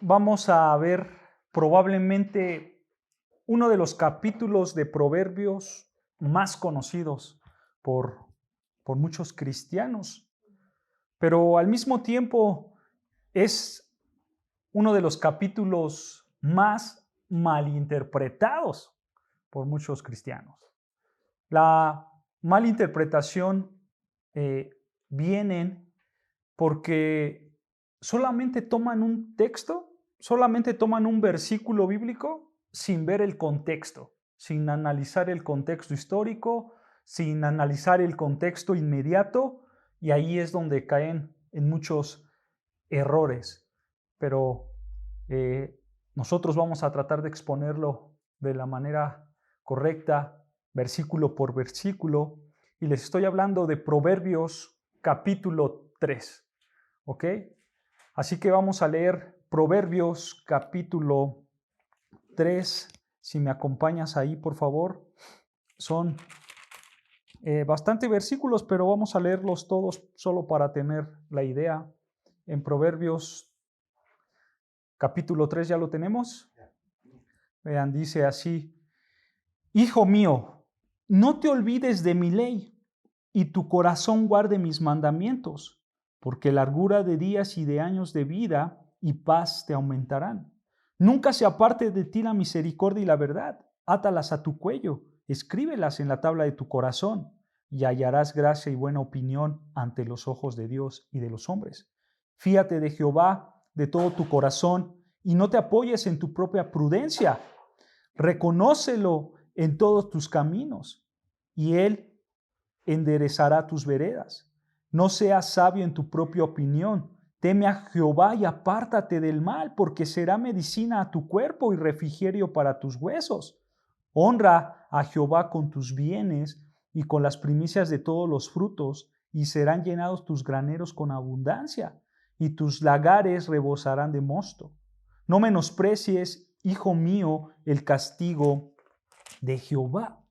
Vamos a ver probablemente uno de los capítulos de Proverbios más conocidos por muchos cristianos, pero al mismo tiempo es uno de los capítulos más malinterpretados por muchos cristianos. La malinterpretación viene porque solamente toman un texto, solamente toman un versículo bíblico sin ver el contexto, sin analizar el contexto histórico, sin analizar el contexto inmediato, y ahí es donde caen en muchos errores. Pero nosotros vamos a tratar de exponerlo de la manera correcta, versículo por versículo, y les estoy hablando de Proverbios capítulo 3. ¿Ok? Así que vamos a leer Proverbios capítulo 3. Si me acompañas ahí, por favor. Son bastante versículos, pero vamos a leerlos todos solo para tener la idea. En Proverbios capítulo 3, ¿ya lo tenemos? Vean, dice así: Hijo mío, no te olvides de mi ley, y tu corazón guarde mis mandamientos, porque largura de días y de años de vida y paz te aumentarán. Nunca se aparte de ti la misericordia y la verdad. Átalas a tu cuello, escríbelas en la tabla de tu corazón, y hallarás gracia y buena opinión ante los ojos de Dios y de los hombres. Fíate de Jehová de todo tu corazón, y no te apoyes en tu propia prudencia. Reconócelo en todos tus caminos, y Él enderezará tus veredas. No seas sabio en tu propia opinión. Teme a Jehová y apártate del mal, porque será medicina a tu cuerpo y refrigerio para tus huesos. Honra a Jehová con tus bienes y con las primicias de todos los frutos, y serán llenados tus graneros con abundancia, y tus lagares rebosarán de mosto. No menosprecies, hijo mío, el castigo de Jehová.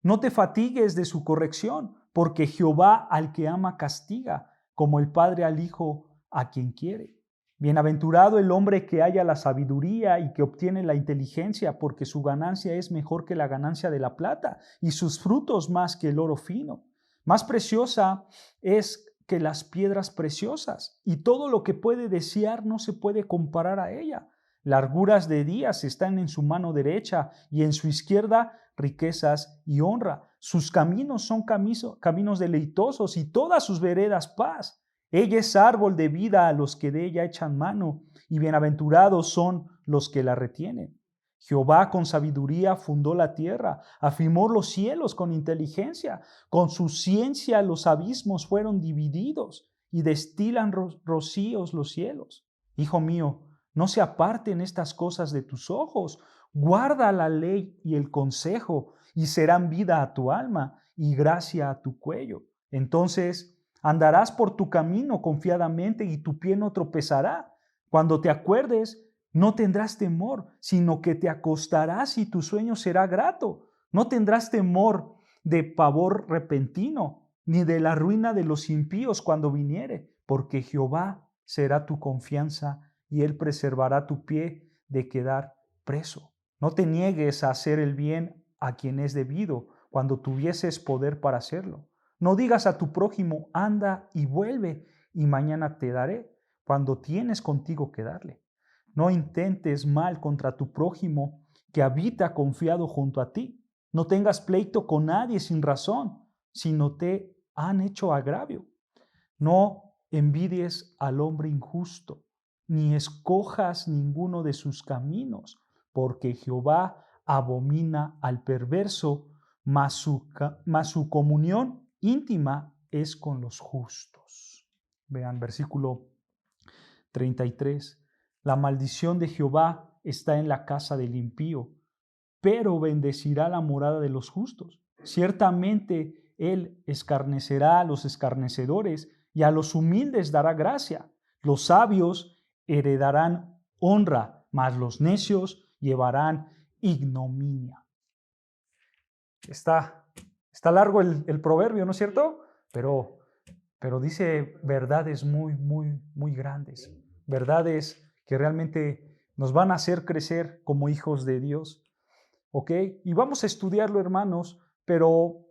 No te fatigues de su corrección, porque Jehová al que ama castiga, como el padre al hijo a quien quiere. Bienaventurado el hombre que halla la sabiduría y que obtiene la inteligencia, porque su ganancia es mejor que la ganancia de la plata, y sus frutos más que el oro fino. Más preciosa es que las piedras preciosas, y todo lo que puede desear no se puede comparar a ella. Larguras de días están en su mano derecha, y en su izquierda riquezas y honra. Sus caminos son caminos deleitosos, y todas sus veredas paz. Ella es árbol de vida a los que de ella echan mano, y bienaventurados son los que la retienen. Jehová con sabiduría fundó la tierra, afirmó los cielos con inteligencia. Con su ciencia los abismos fueron divididos, y destilan rocíos los cielos. Hijo mío, no se aparten estas cosas de tus ojos. Guarda la ley y el consejo, y serán vida a tu alma y gracia a tu cuello. Entonces andarás por tu camino confiadamente, y tu pie no tropezará. Cuando te acuerdes, no tendrás temor, sino que te acostarás y tu sueño será grato. No tendrás temor de pavor repentino, ni de la ruina de los impíos cuando viniere, porque Jehová será tu confianza, y Él preservará tu pie de quedar preso. No te niegues a hacer el bien a quien es debido, cuando tuvieses poder para hacerlo. No digas a tu prójimo, anda y vuelve, y mañana te daré, cuando tienes contigo que darle. No intentes mal contra tu prójimo, que habita confiado junto a ti. No tengas pleito con nadie sin razón, si no te han hecho agravio. No envidies al hombre injusto, ni escojas ninguno de sus caminos, porque Jehová abomina al perverso, mas su comunión íntima es con los justos. Vean, versículo 33. La maldición de Jehová está en la casa del impío, pero bendecirá la morada de los justos. Ciertamente Él escarnecerá a los escarnecedores, y a los humildes dará gracia. Los sabios heredarán honra, mas los necios llevarán ignominia. Está Está largo el proverbio, ¿no es cierto? Pero dice verdades muy grandes. Verdades que realmente nos van a hacer crecer como hijos de Dios. ¿Ok? Y vamos a estudiarlo, hermanos, pero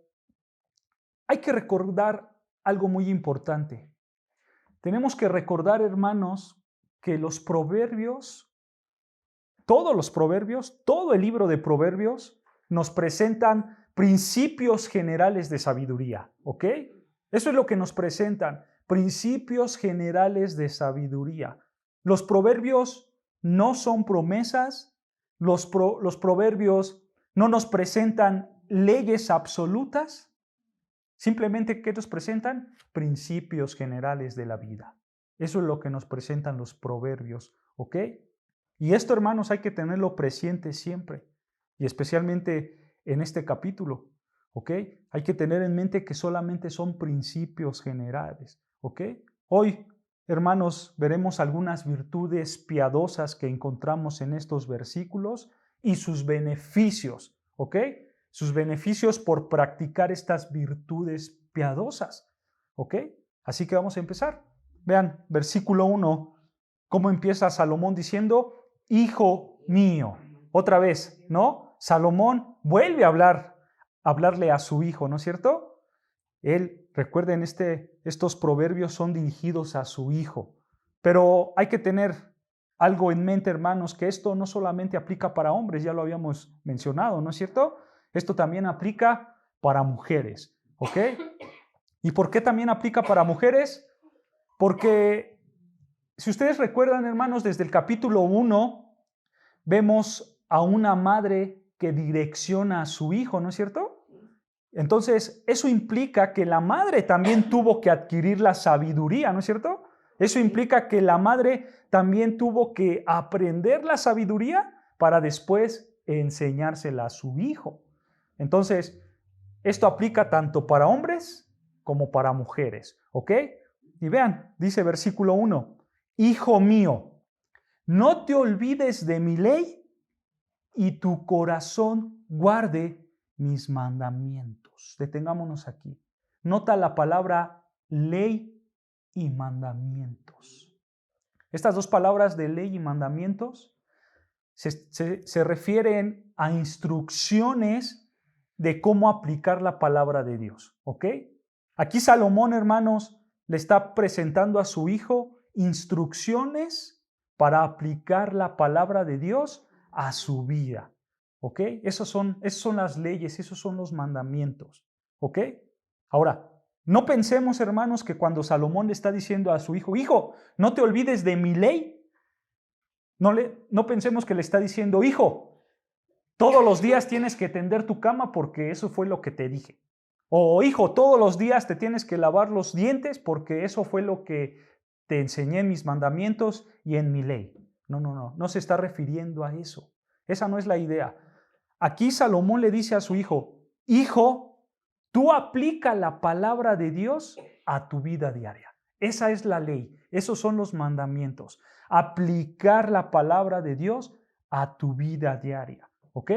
hay que recordar algo muy importante. Tenemos que recordar, hermanos, que los proverbios, todos los proverbios, todo el libro de proverbios, nos presentan principios generales de sabiduría, ¿ok? Eso es lo que nos presentan, principios generales de sabiduría. Los proverbios no son promesas, los proverbios no nos presentan leyes absolutas, simplemente, ¿qué nos presentan? Principios generales de la vida. Eso es lo que nos presentan los proverbios, ¿ok? Y esto, hermanos, hay que tenerlo presente siempre, y especialmente en este capítulo, ¿ok? Hay que tener en mente que solamente son principios generales, ¿ok? Hoy, hermanos, veremos algunas virtudes piadosas que encontramos en estos versículos y sus beneficios, ¿ok? Sus beneficios por practicar estas virtudes piadosas, ¿ok? Así que vamos a empezar. Vean, versículo 1, cómo empieza Salomón diciendo, hijo mío. Otra vez, ¿no? Salomón vuelve a hablarle a su hijo, ¿no es cierto? Él, recuerden, estos proverbios son dirigidos a su hijo. Pero hay que tener algo en mente, hermanos, que esto no solamente aplica para hombres, ya lo habíamos mencionado, ¿no es cierto? Esto también aplica para mujeres, ¿ok? ¿Y por qué también aplica para mujeres? Porque si ustedes recuerdan, hermanos, desde el capítulo 1, vemos a una madre que direcciona a su hijo, ¿no es cierto? Entonces, eso implica que la madre también tuvo que adquirir la sabiduría, ¿no es cierto? Eso implica que la madre también tuvo que aprender la sabiduría para después enseñársela a su hijo. Entonces, esto aplica tanto para hombres como para mujeres, ¿ok? Y vean, dice versículo 1, hijo mío, no te olvides de mi ley y tu corazón guarde mis mandamientos. Detengámonos aquí. Nota la palabra ley y mandamientos. Estas dos palabras de ley y mandamientos se refieren a instrucciones de cómo aplicar la palabra de Dios, ¿ok? Aquí Salomón, hermanos, le está presentando a su hijo instrucciones para aplicar la palabra de Dios a su vida, ¿ok? Esas son las leyes, esos son los mandamientos, ¿ok? Ahora, no pensemos, hermanos, que cuando Salomón le está diciendo a su hijo, hijo, no te olvides de mi ley, no pensemos que le está diciendo, hijo, todos los días tienes que tender tu cama porque eso fue lo que te dije. O hijo, todos los días te tienes que lavar los dientes porque eso fue lo que te enseñé en mis mandamientos y en mi ley. No se está refiriendo a eso. Esa no es la idea. Aquí Salomón le dice a su hijo, hijo, tú aplica la palabra de Dios a tu vida diaria. Esa es la ley, esos son los mandamientos. Aplicar la palabra de Dios a tu vida diaria, ¿ok?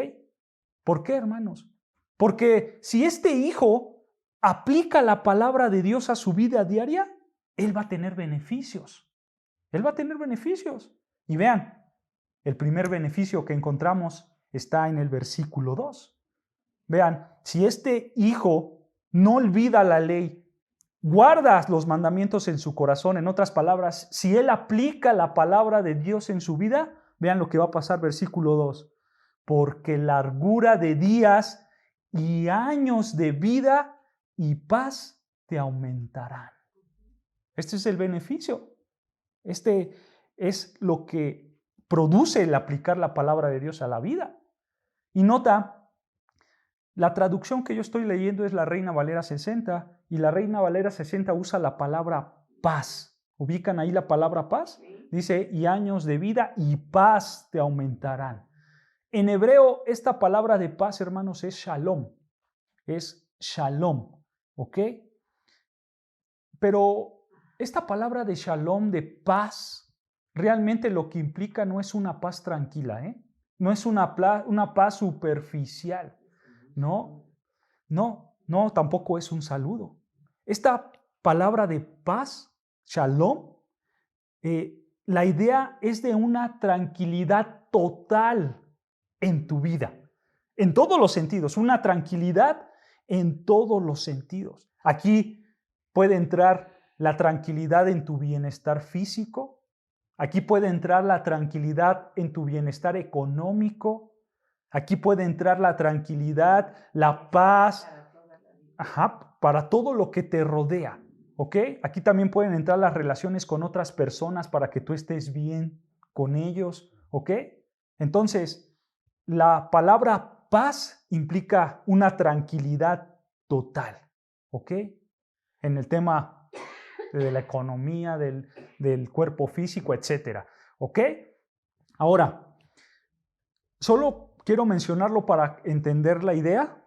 ¿Por qué, hermanos? Porque si este hijo aplica la palabra de Dios a su vida diaria, él va a tener beneficios. Él va a tener beneficios. Y vean, el primer beneficio que encontramos está en el versículo 2. Vean, si este hijo no olvida la ley, guarda los mandamientos en su corazón, en otras palabras, si él aplica la palabra de Dios en su vida, vean lo que va a pasar, versículo 2. Porque largura de días y años de vida y paz te aumentarán. Este es el beneficio. Este es lo que produce el aplicar la palabra de Dios a la vida. Y nota, la traducción que yo estoy leyendo es la Reina Valera 60 y la Reina Valera 60 usa la palabra paz. ¿Ubican ahí la palabra paz? Dice, y años de vida y paz te aumentarán. En hebreo, esta palabra de paz, hermanos, es shalom. Es shalom, ¿ok? Pero esta palabra de shalom, de paz, realmente lo que implica no es una paz tranquila, ¿eh? No es una paz superficial, ¿no? No, No, tampoco es un saludo. Esta palabra de paz, shalom, la idea es de una tranquilidad total en tu vida, en todos los sentidos, una tranquilidad en todos los sentidos. Aquí puede entrar la tranquilidad en tu bienestar físico, aquí puede entrar la tranquilidad en tu bienestar económico, aquí puede entrar la tranquilidad, la paz, para todo lo que te rodea. ¿Ok? Aquí también pueden entrar las relaciones con otras personas para que tú estés bien con ellos. ¿Ok? Entonces, la palabra paz implica una tranquilidad total. ¿Ok? En el tema de la economía, del cuerpo físico, etc. ¿Ok? Ahora, solo quiero mencionarlo para entender la idea,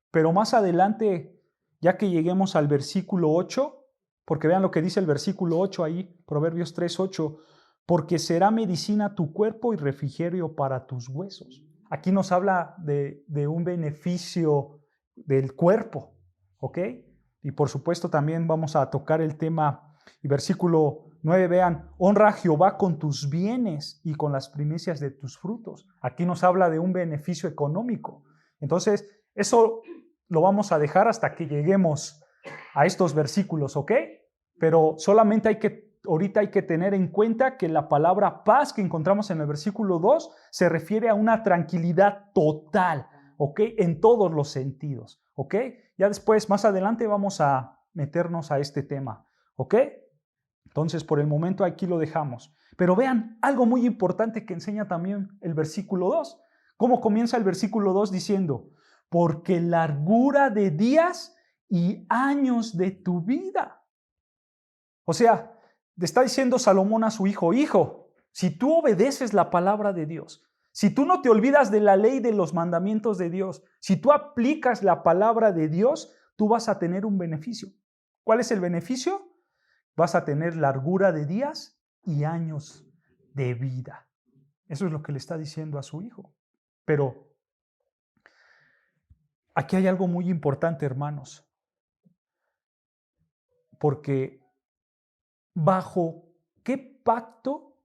pero más adelante, ya que lleguemos al versículo 8, porque vean lo que dice el versículo 8 ahí, Proverbios 3:8, porque será medicina tu cuerpo y refrigerio para tus huesos. Aquí nos habla de un beneficio del cuerpo, ¿ok? Y por supuesto también vamos a tocar el tema, y versículo 9, vean, honra a Jehová con tus bienes y con las primicias de tus frutos. Aquí nos habla de un beneficio económico. Entonces, eso lo vamos a dejar hasta que lleguemos a estos versículos, ¿ok? Pero solamente ahorita hay que tener en cuenta que la palabra paz que encontramos en el versículo 2 se refiere a una tranquilidad total, ¿ok? En todos los sentidos, ¿ok? Ya después, más adelante, vamos a meternos a este tema, ¿ok? Entonces, por el momento aquí lo dejamos. Pero vean, algo muy importante que enseña también el versículo 2. ¿Cómo comienza el versículo 2 diciendo? Porque largura de días y años de tu vida. O sea, le está diciendo Salomón a su hijo, hijo, si tú obedeces la palabra de Dios, si tú no te olvidas de la ley de los mandamientos de Dios, si tú aplicas la palabra de Dios, tú vas a tener un beneficio. ¿Cuál es el beneficio? Vas a tener largura de días y años de vida. Eso es lo que le está diciendo a su hijo. Pero aquí hay algo muy importante, hermanos, porque ¿bajo qué pacto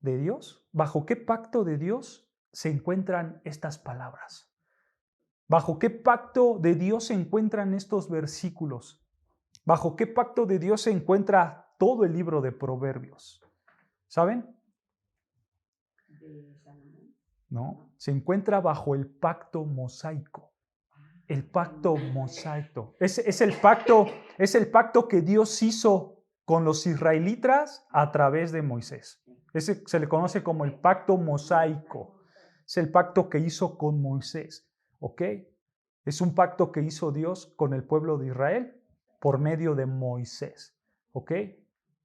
de Dios? ¿Bajo qué pacto de Dios se encuentran estas palabras? ¿Bajo qué pacto de Dios se encuentran estos versículos? ¿Bajo qué pacto de Dios se encuentra todo el libro de Proverbios? ¿Saben? No, se encuentra bajo el pacto mosaico. El pacto mosaico. Es el pacto que Dios hizo con los israelitas a través de Moisés. Ese se le conoce como el pacto mosaico. Es el pacto que hizo con Moisés. ¿Ok? Es un pacto que hizo Dios con el pueblo de Israel por medio de Moisés. ¿Ok?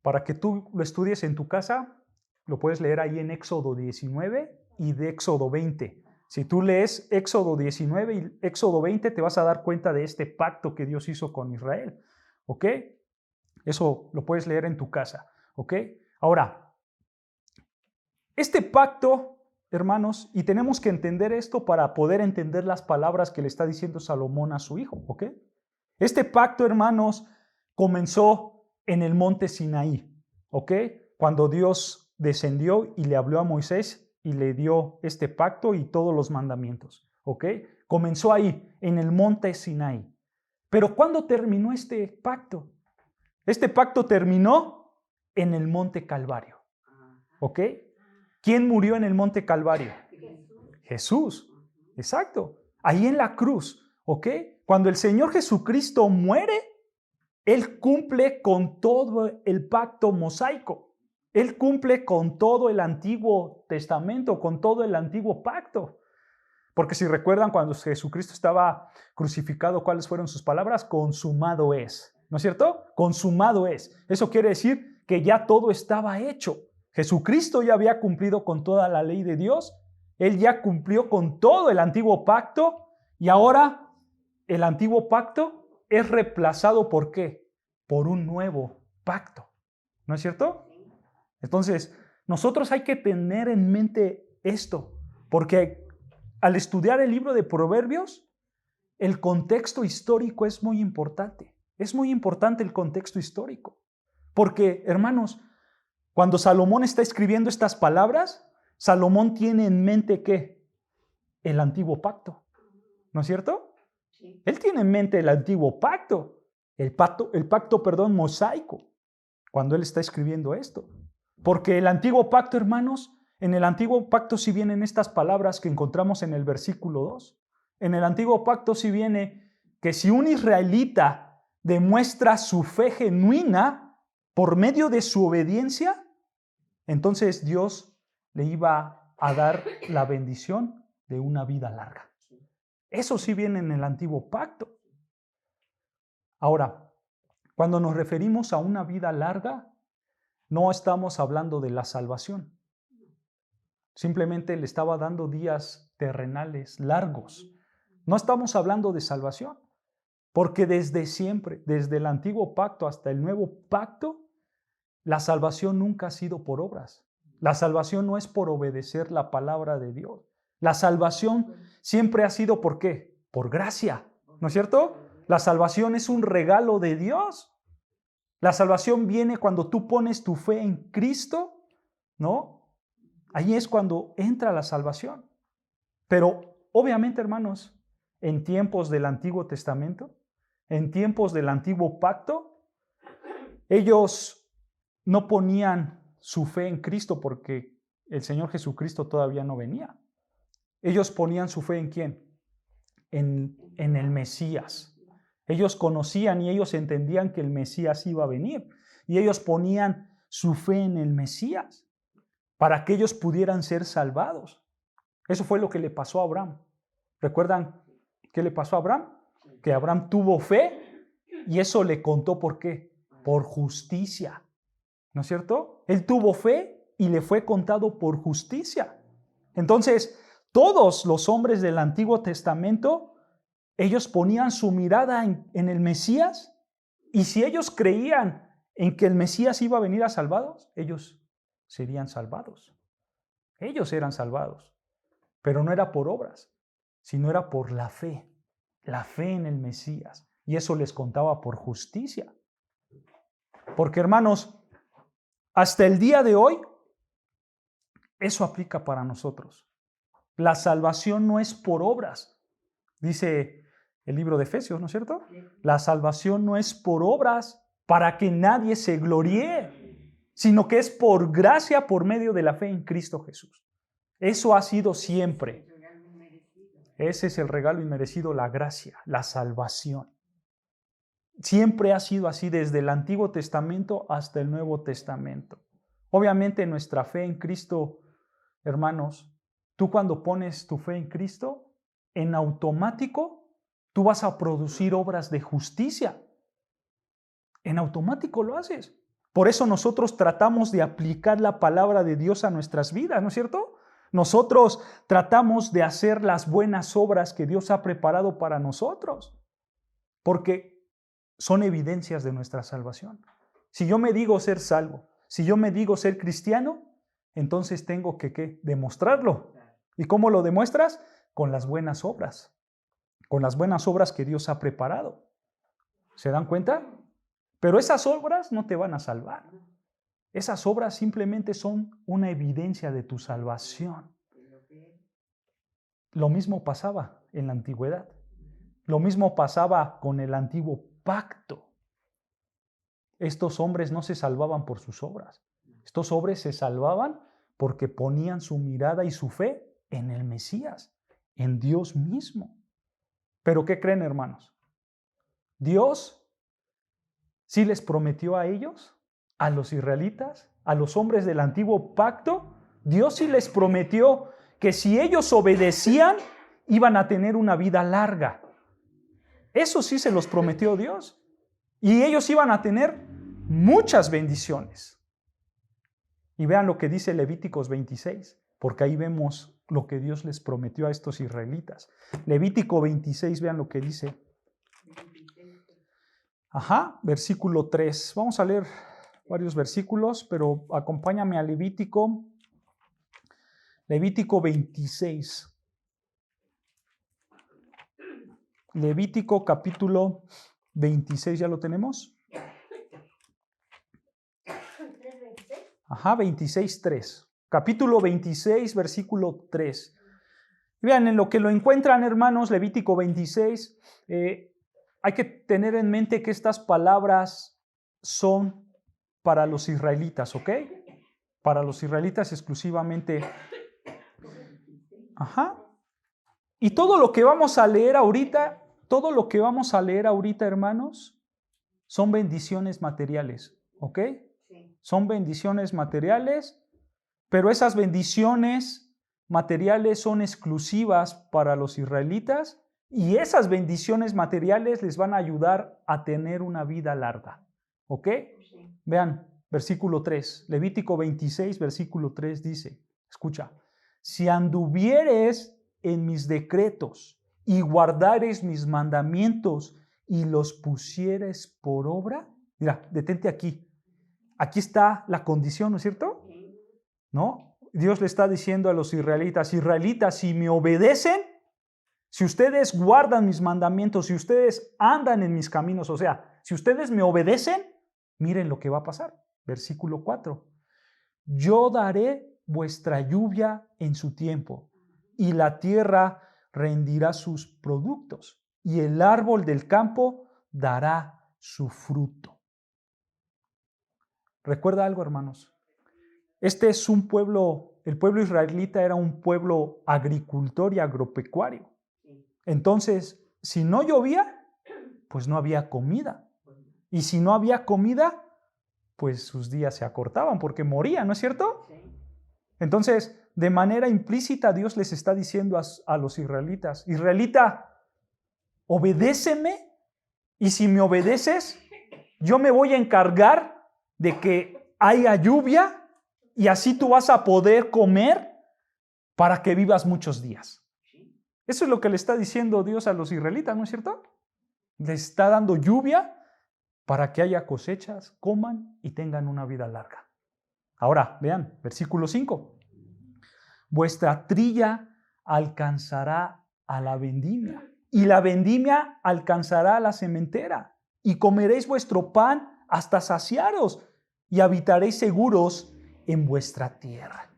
Para que tú lo estudies en tu casa, lo puedes leer ahí en Éxodo 19 y de Éxodo 20. Si tú lees Éxodo 19 y Éxodo 20, te vas a dar cuenta de este pacto que Dios hizo con Israel. ¿Ok? Eso lo puedes leer en tu casa. ¿Ok? Ahora, este pacto, hermanos, y tenemos que entender esto para poder entender las palabras que le está diciendo Salomón a su hijo. ¿Ok? Este pacto, hermanos, comenzó en el monte Sinaí. ¿Ok? Cuando Dios descendió y le habló a Moisés y le dio este pacto y todos los mandamientos. ¿Ok? Comenzó ahí, en el monte Sinaí. Pero ¿cuándo terminó este pacto? Este pacto terminó en el monte Calvario. ¿Ok? ¿Quién murió en el monte Calvario? Jesús. Exacto. Ahí en la cruz. ¿Ok? Cuando el Señor Jesucristo muere, Él cumple con todo el pacto mosaico. Él cumple con todo el Antiguo Testamento, con todo el Antiguo Pacto. Porque si recuerdan, cuando Jesucristo estaba crucificado, ¿cuáles fueron sus palabras? Consumado es. ¿No es cierto? Consumado es. Eso quiere decir que ya todo estaba hecho. Jesucristo ya había cumplido con toda la ley de Dios. Él ya cumplió con todo el Antiguo Pacto. Y ahora el Antiguo Pacto es reemplazado ¿por qué? Por un nuevo pacto. ¿No es cierto? Entonces, nosotros hay que tener en mente esto, porque al estudiar el libro de Proverbios, el contexto histórico es muy importante. Es muy importante el contexto histórico. Porque, hermanos, cuando Salomón está escribiendo estas palabras, Salomón tiene en mente ¿qué? El antiguo pacto. ¿No es cierto? Sí. Él tiene en mente el antiguo pacto. El pacto, mosaico. Cuando él está escribiendo esto. Porque el antiguo pacto, hermanos, en el antiguo pacto sí vienen estas palabras que encontramos en el versículo 2. En el antiguo pacto sí viene que si un israelita demuestra su fe genuina por medio de su obediencia, entonces Dios le iba a dar la bendición de una vida larga. Eso sí viene en el antiguo pacto. Ahora, cuando nos referimos a una vida larga, no estamos hablando de la salvación. Simplemente le estaba dando días terrenales largos. No estamos hablando de salvación, porque desde siempre, desde el antiguo pacto hasta el nuevo pacto, la salvación nunca ha sido por obras. La salvación no es por obedecer la palabra de Dios. La salvación siempre ha sido ¿por qué? Por gracia, ¿no es cierto? La salvación es un regalo de Dios. La salvación viene cuando tú pones tu fe en Cristo, ¿no? Ahí es cuando entra la salvación. Pero obviamente, hermanos, en tiempos del Antiguo Testamento, en tiempos del Antiguo Pacto, ellos no ponían su fe en Cristo porque el Señor Jesucristo todavía no venía. Ellos ponían su fe ¿en quién? En el Mesías. Ellos conocían y ellos entendían que el Mesías iba a venir. Y ellos ponían su fe en el Mesías para que ellos pudieran ser salvados. Eso fue lo que le pasó a Abraham. ¿Recuerdan qué le pasó a Abraham? Que Abraham tuvo fe y eso le contó ¿por qué? Por justicia. ¿No es cierto? Él tuvo fe y le fue contado por justicia. Entonces, todos los hombres del Antiguo Testamento, ellos ponían su mirada en el Mesías y si ellos creían en que el Mesías iba a venir a salvarlos, ellos serían salvados. Ellos eran salvados. Pero no era por obras, sino era por la fe en el Mesías. Y eso les contaba por justicia. Porque, hermanos, hasta el día de hoy, eso aplica para nosotros. La salvación no es por obras, dice el libro de Efesios, ¿no es cierto? La salvación no es por obras para que nadie se gloríe, sino que es por gracia por medio de la fe en Cristo Jesús. Eso ha sido siempre. Ese es el regalo inmerecido, la gracia, la salvación. Siempre ha sido así desde el Antiguo Testamento hasta el Nuevo Testamento. Obviamente nuestra fe en Cristo, hermanos, tú cuando pones tu fe en Cristo, en automático tú vas a producir obras de justicia. En automático lo haces. Por eso nosotros tratamos de aplicar la palabra de Dios a nuestras vidas, ¿no es cierto? Nosotros tratamos de hacer las buenas obras que Dios ha preparado para nosotros, porque son evidencias de nuestra salvación. Si yo me digo ser salvo, si yo me digo ser cristiano, entonces tengo que demostrarlo. ¿Y cómo lo demuestras? Con las buenas obras que Dios ha preparado. ¿Se dan cuenta? Pero esas obras no te van a salvar. Esas obras simplemente son una evidencia de tu salvación. Lo mismo pasaba en la antigüedad. Lo mismo pasaba con el antiguo pacto. Estos hombres no se salvaban por sus obras. Estos hombres se salvaban porque ponían su mirada y su fe en el Mesías, en Dios mismo. ¿Pero qué creen, hermanos? Dios sí les prometió a ellos, a los israelitas, a los hombres del antiguo pacto, Dios sí les prometió que si ellos obedecían, iban a tener una vida larga. Eso sí se los prometió Dios. Y ellos iban a tener muchas bendiciones. Y vean lo que dice Levíticos 26, porque ahí vemos lo que Dios les prometió a estos israelitas. Levítico 26, vean lo que dice. Versículo 3. Vamos a leer varios versículos, pero acompáñame a Levítico 26. Levítico capítulo 26, ¿ya lo tenemos? Ajá, 26, 3. Capítulo 26, versículo 3. Vean, en lo que lo encuentran, hermanos, Levítico 26, hay que tener en mente que estas palabras son para los israelitas, ¿ok? Para los israelitas exclusivamente. Ajá. Y todo lo que vamos a leer ahorita, hermanos, son bendiciones materiales, ¿ok? Sí. Son bendiciones materiales, pero esas bendiciones materiales son exclusivas para los israelitas y esas bendiciones materiales les van a ayudar a tener una vida larga, ¿ok? Sí. Vean, versículo 3, Levítico 26, versículo 3 dice, escucha, si anduvieres en mis decretos y guardares mis mandamientos y los pusieres por obra. Mira, detente aquí. Aquí está la condición, ¿no es cierto? ¿No? Dios le está diciendo a los israelitas, si me obedecen, si ustedes guardan mis mandamientos, si ustedes andan en mis caminos, o sea, si ustedes me obedecen, miren lo que va a pasar. Versículo 4. Yo daré vuestra lluvia en su tiempo, y la tierra rendirá sus productos, y el árbol del campo dará su fruto. ¿Recuerda algo, hermanos? Este es un pueblo, el pueblo israelita era un pueblo agricultor y agropecuario. Entonces, si no llovía, pues no había comida. Y si no había comida, pues sus días se acortaban porque morían, ¿no es cierto? Entonces, de manera implícita, Dios les está diciendo a los israelitas, israelita, obedéceme, y si me obedeces, yo me voy a encargar de que haya lluvia y así tú vas a poder comer para que vivas muchos días. Eso es lo que le está diciendo Dios a los israelitas, ¿no es cierto? Les está dando lluvia para que haya cosechas, coman y tengan una vida larga. Ahora, vean, versículo 5. Vuestra trilla alcanzará a la vendimia, y la vendimia alcanzará a la sementera, y comeréis vuestro pan hasta saciaros, y habitaréis seguros en vuestra tierra.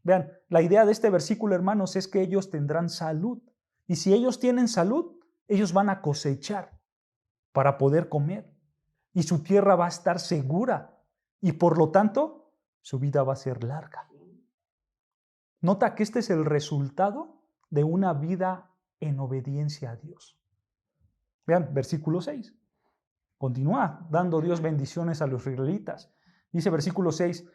Vean, la idea de este versículo, hermanos, es que ellos tendrán salud, y si ellos tienen salud, ellos van a cosechar para poder comer, y su tierra va a estar segura, y por lo tanto, su vida va a ser larga. Nota que este es el resultado de una vida en obediencia a Dios. Vean, versículo 6. Continúa dando Dios bendiciones a los israelitas. Dice versículo 6,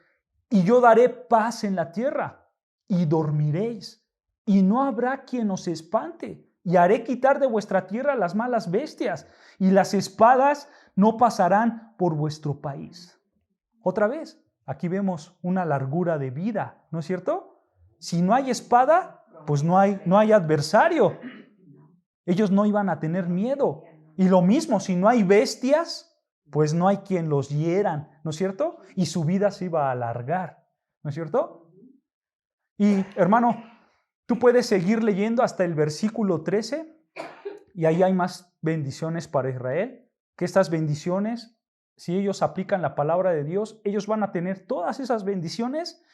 y yo daré paz en la tierra, y dormiréis, y no habrá quien os espante, y haré quitar de vuestra tierra las malas bestias, y las espadas no pasarán por vuestro país. Otra vez, aquí vemos una largura de vida, ¿no es cierto? Si no hay espada, pues no hay adversario. Ellos no iban a tener miedo. Y lo mismo, si no hay bestias, pues no hay quien los hieran, ¿no es cierto? Y su vida se iba a alargar, ¿no es cierto? Y hermano, tú puedes seguir leyendo hasta el versículo 13 y ahí hay más bendiciones para Israel, que estas bendiciones, si ellos aplican la palabra de Dios, ellos van a tener todas esas bendiciones.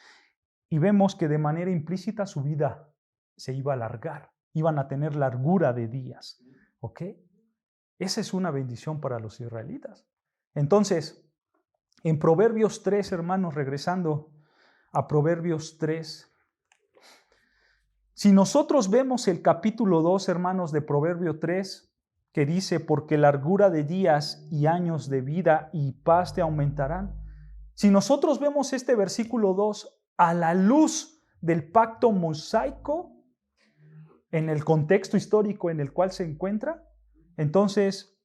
Y vemos que de manera implícita su vida se iba a alargar, iban a tener largura de días. ¿Ok? Esa es una bendición para los israelitas. Entonces, en Proverbios 3, hermanos, regresando a Proverbios 3, si nosotros vemos el capítulo 2, hermanos, de Proverbio 3, que dice, porque largura de días y años de vida y paz te aumentarán. Si nosotros vemos este versículo 2, a la luz del pacto mosaico, en el contexto histórico en el cual se encuentra, entonces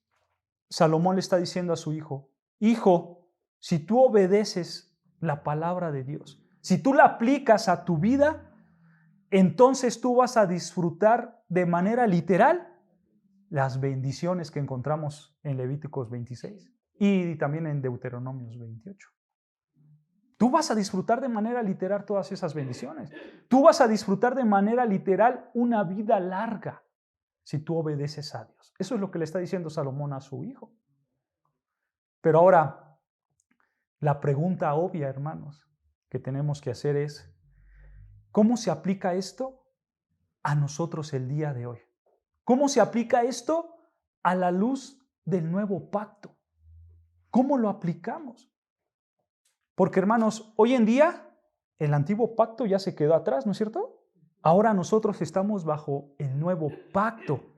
Salomón le está diciendo a su hijo, hijo, si tú obedeces la palabra de Dios, si tú la aplicas a tu vida, entonces tú vas a disfrutar de manera literal las bendiciones que encontramos en Levíticos 26 y también en Deuteronomios 28. Tú vas a disfrutar de manera literal todas esas bendiciones. Tú vas a disfrutar de manera literal una vida larga. si tú obedeces a Dios. Eso es lo que le está diciendo Salomón a su hijo. Pero ahora, la pregunta obvia, hermanos, que tenemos que hacer es, ¿cómo se aplica esto a nosotros el día de hoy? ¿Cómo se aplica esto a la luz del nuevo pacto? ¿Cómo lo aplicamos? Porque, hermanos, hoy en día el antiguo pacto ya se quedó atrás, ¿no es cierto? Ahora nosotros estamos bajo el nuevo pacto,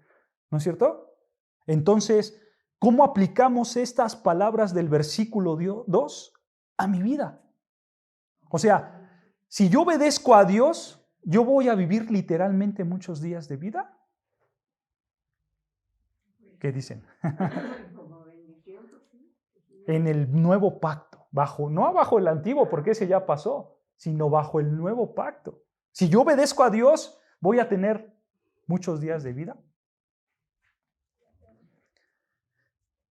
¿no es cierto? Entonces, ¿cómo aplicamos estas palabras del versículo 2 a mi vida? O sea, si yo obedezco a Dios, ¿yo voy a vivir literalmente muchos días de vida? ¿Qué dicen? En el nuevo pacto, no bajo el antiguo, porque ese ya pasó, sino bajo el nuevo pacto. Si yo obedezco a Dios, ¿voy a tener muchos días de vida?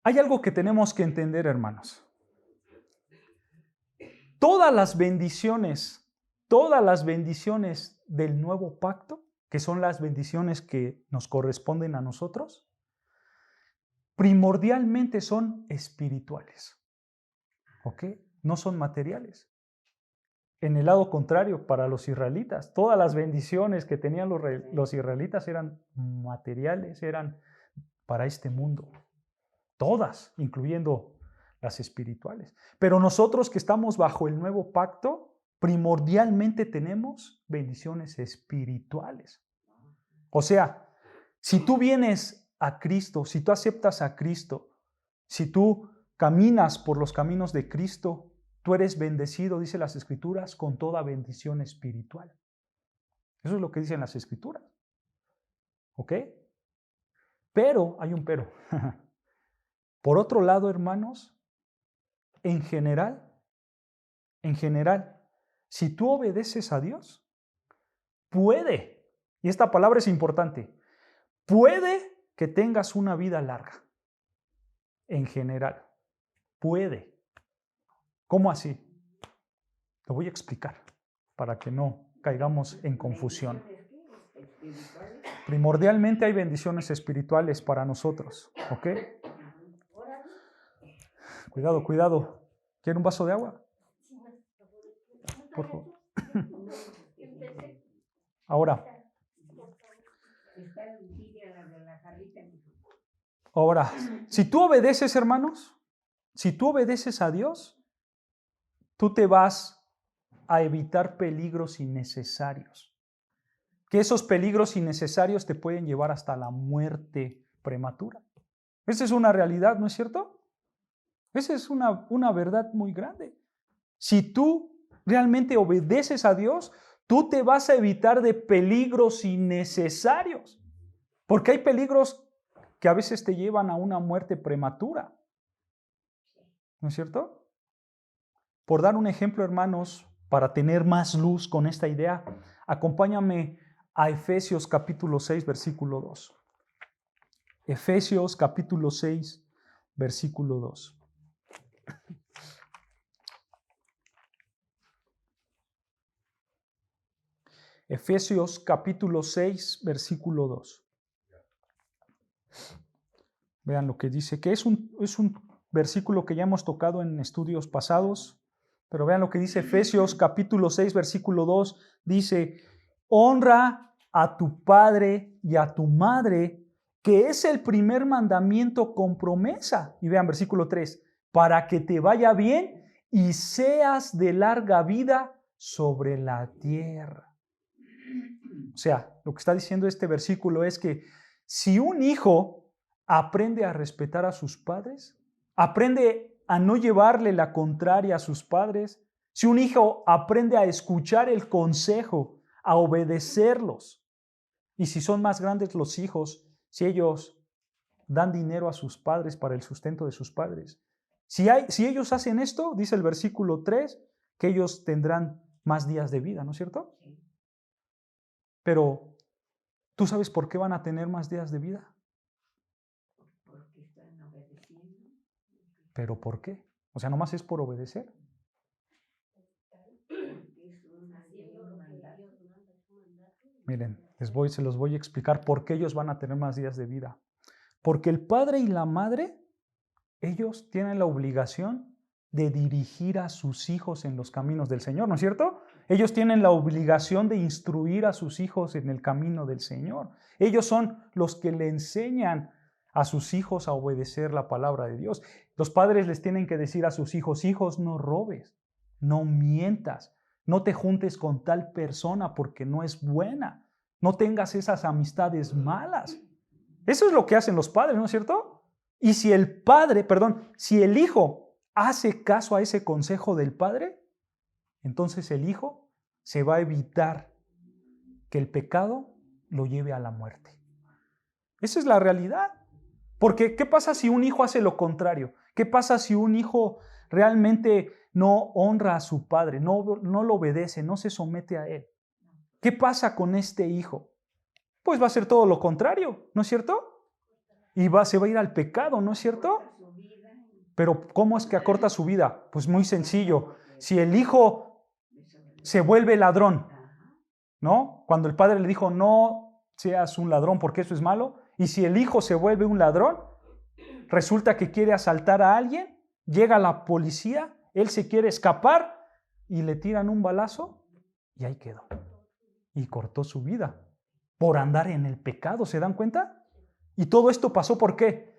Hay algo que tenemos que entender, hermanos. Todas las bendiciones del nuevo pacto, que son las bendiciones que nos corresponden a nosotros, primordialmente son espirituales, ¿ok? No son materiales. En el lado contrario, para los israelitas, todas las bendiciones que tenían los israelitas eran materiales, eran para este mundo. Todas, incluyendo las espirituales. Pero nosotros que estamos bajo el nuevo pacto, primordialmente tenemos bendiciones espirituales. O sea, si tú vienes a Cristo, si tú aceptas a Cristo, si tú caminas por los caminos de Cristo, tú eres bendecido, dice las Escrituras, con toda bendición espiritual. Eso es lo que dicen las Escrituras. ¿Ok? Pero, hay un pero. Por otro lado, hermanos, en general, si tú obedeces a Dios, puede, y esta palabra es importante, puede que tengas una vida larga. En general, puede. ¿Cómo así? Lo voy a explicar para que no caigamos en confusión. Primordialmente hay bendiciones espirituales para nosotros, ¿ok? Cuidado, cuidado. ¿Quiere un vaso de agua? Por favor. Ahora, si tú obedeces, hermanos, si tú obedeces a Dios, tú te vas a evitar peligros innecesarios. Que esos peligros innecesarios te pueden llevar hasta la muerte prematura. Esa es una realidad, ¿no es cierto? Esa es una verdad muy grande. Si tú realmente obedeces a Dios, tú te vas a evitar de peligros innecesarios. Porque hay peligros que a veces te llevan a una muerte prematura. ¿No es cierto? Por dar un ejemplo, hermanos, para tener más luz con esta idea, acompáñame a Efesios capítulo 6, versículo 2. Efesios capítulo 6, versículo 2. Efesios capítulo 6, versículo 2. Vean lo que dice, que es un versículo que ya hemos tocado en estudios pasados, pero vean lo que dice Efesios capítulo 6, versículo 2. Dice, honra a tu padre y a tu madre, que es el primer mandamiento con promesa. Y vean versículo 3, para que te vaya bien y seas de larga vida sobre la tierra. O sea, lo que está diciendo este versículo es que si un hijo aprende a respetar a sus padres, aprende a no llevarle la contraria a sus padres, si un hijo aprende a escuchar el consejo, a obedecerlos, y si son más grandes los hijos, si ellos dan dinero a sus padres para el sustento de sus padres, si ellos hacen esto, dice el versículo 3, que ellos tendrán más días de vida, ¿no es cierto? Pero, ¿tú sabes por qué van a tener más días de vida? Porque están obedeciendo. ¿Pero por qué? O sea, nomás es por obedecer. Es una ley, un mandato. Miren, Se los voy a explicar por qué ellos van a tener más días de vida. Porque el padre y la madre, ellos tienen la obligación de dirigir a sus hijos en los caminos del Señor, ¿no es cierto? Ellos tienen la obligación de instruir a sus hijos en el camino del Señor. Ellos son los que le enseñan a sus hijos a obedecer la palabra de Dios. Los padres les tienen que decir a sus hijos, hijos, no robes, no mientas, no te juntes con tal persona porque no es buena, no tengas esas amistades malas. Eso es lo que hacen los padres, ¿no es cierto? Y si si el hijo hace caso a ese consejo del padre, entonces el hijo se va a evitar que el pecado lo lleve a la muerte. Esa es la realidad. Porque, ¿qué pasa si un hijo hace lo contrario? ¿Qué pasa si un hijo realmente no honra a su padre, no lo obedece, no se somete a él? ¿Qué pasa con este hijo? Pues va a ser todo lo contrario, ¿no es cierto? Y se va a ir al pecado, ¿no es cierto? Pero ¿cómo es que acorta su vida? Pues muy sencillo. Si el hijo se vuelve ladrón, ¿no? Cuando el padre le dijo, no seas un ladrón porque eso es malo. Y si el hijo se vuelve un ladrón, resulta que quiere asaltar a alguien, llega la policía, él se quiere escapar y le tiran un balazo y ahí quedó. Y cortó su vida por andar en el pecado, ¿se dan cuenta? Y todo esto pasó ¿por qué?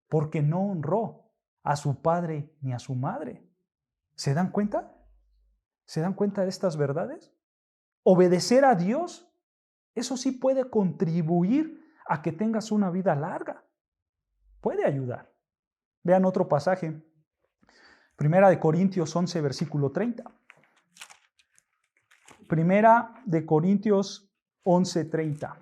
Porque no honró a su padre ni a su madre. ¿Se dan cuenta? ¿Se dan cuenta de estas verdades? Obedecer a Dios, eso sí puede contribuir a que tengas una vida larga. Puede ayudar. Vean otro pasaje. Primera de Corintios 11, versículo 30. Primera de Corintios 11, 30.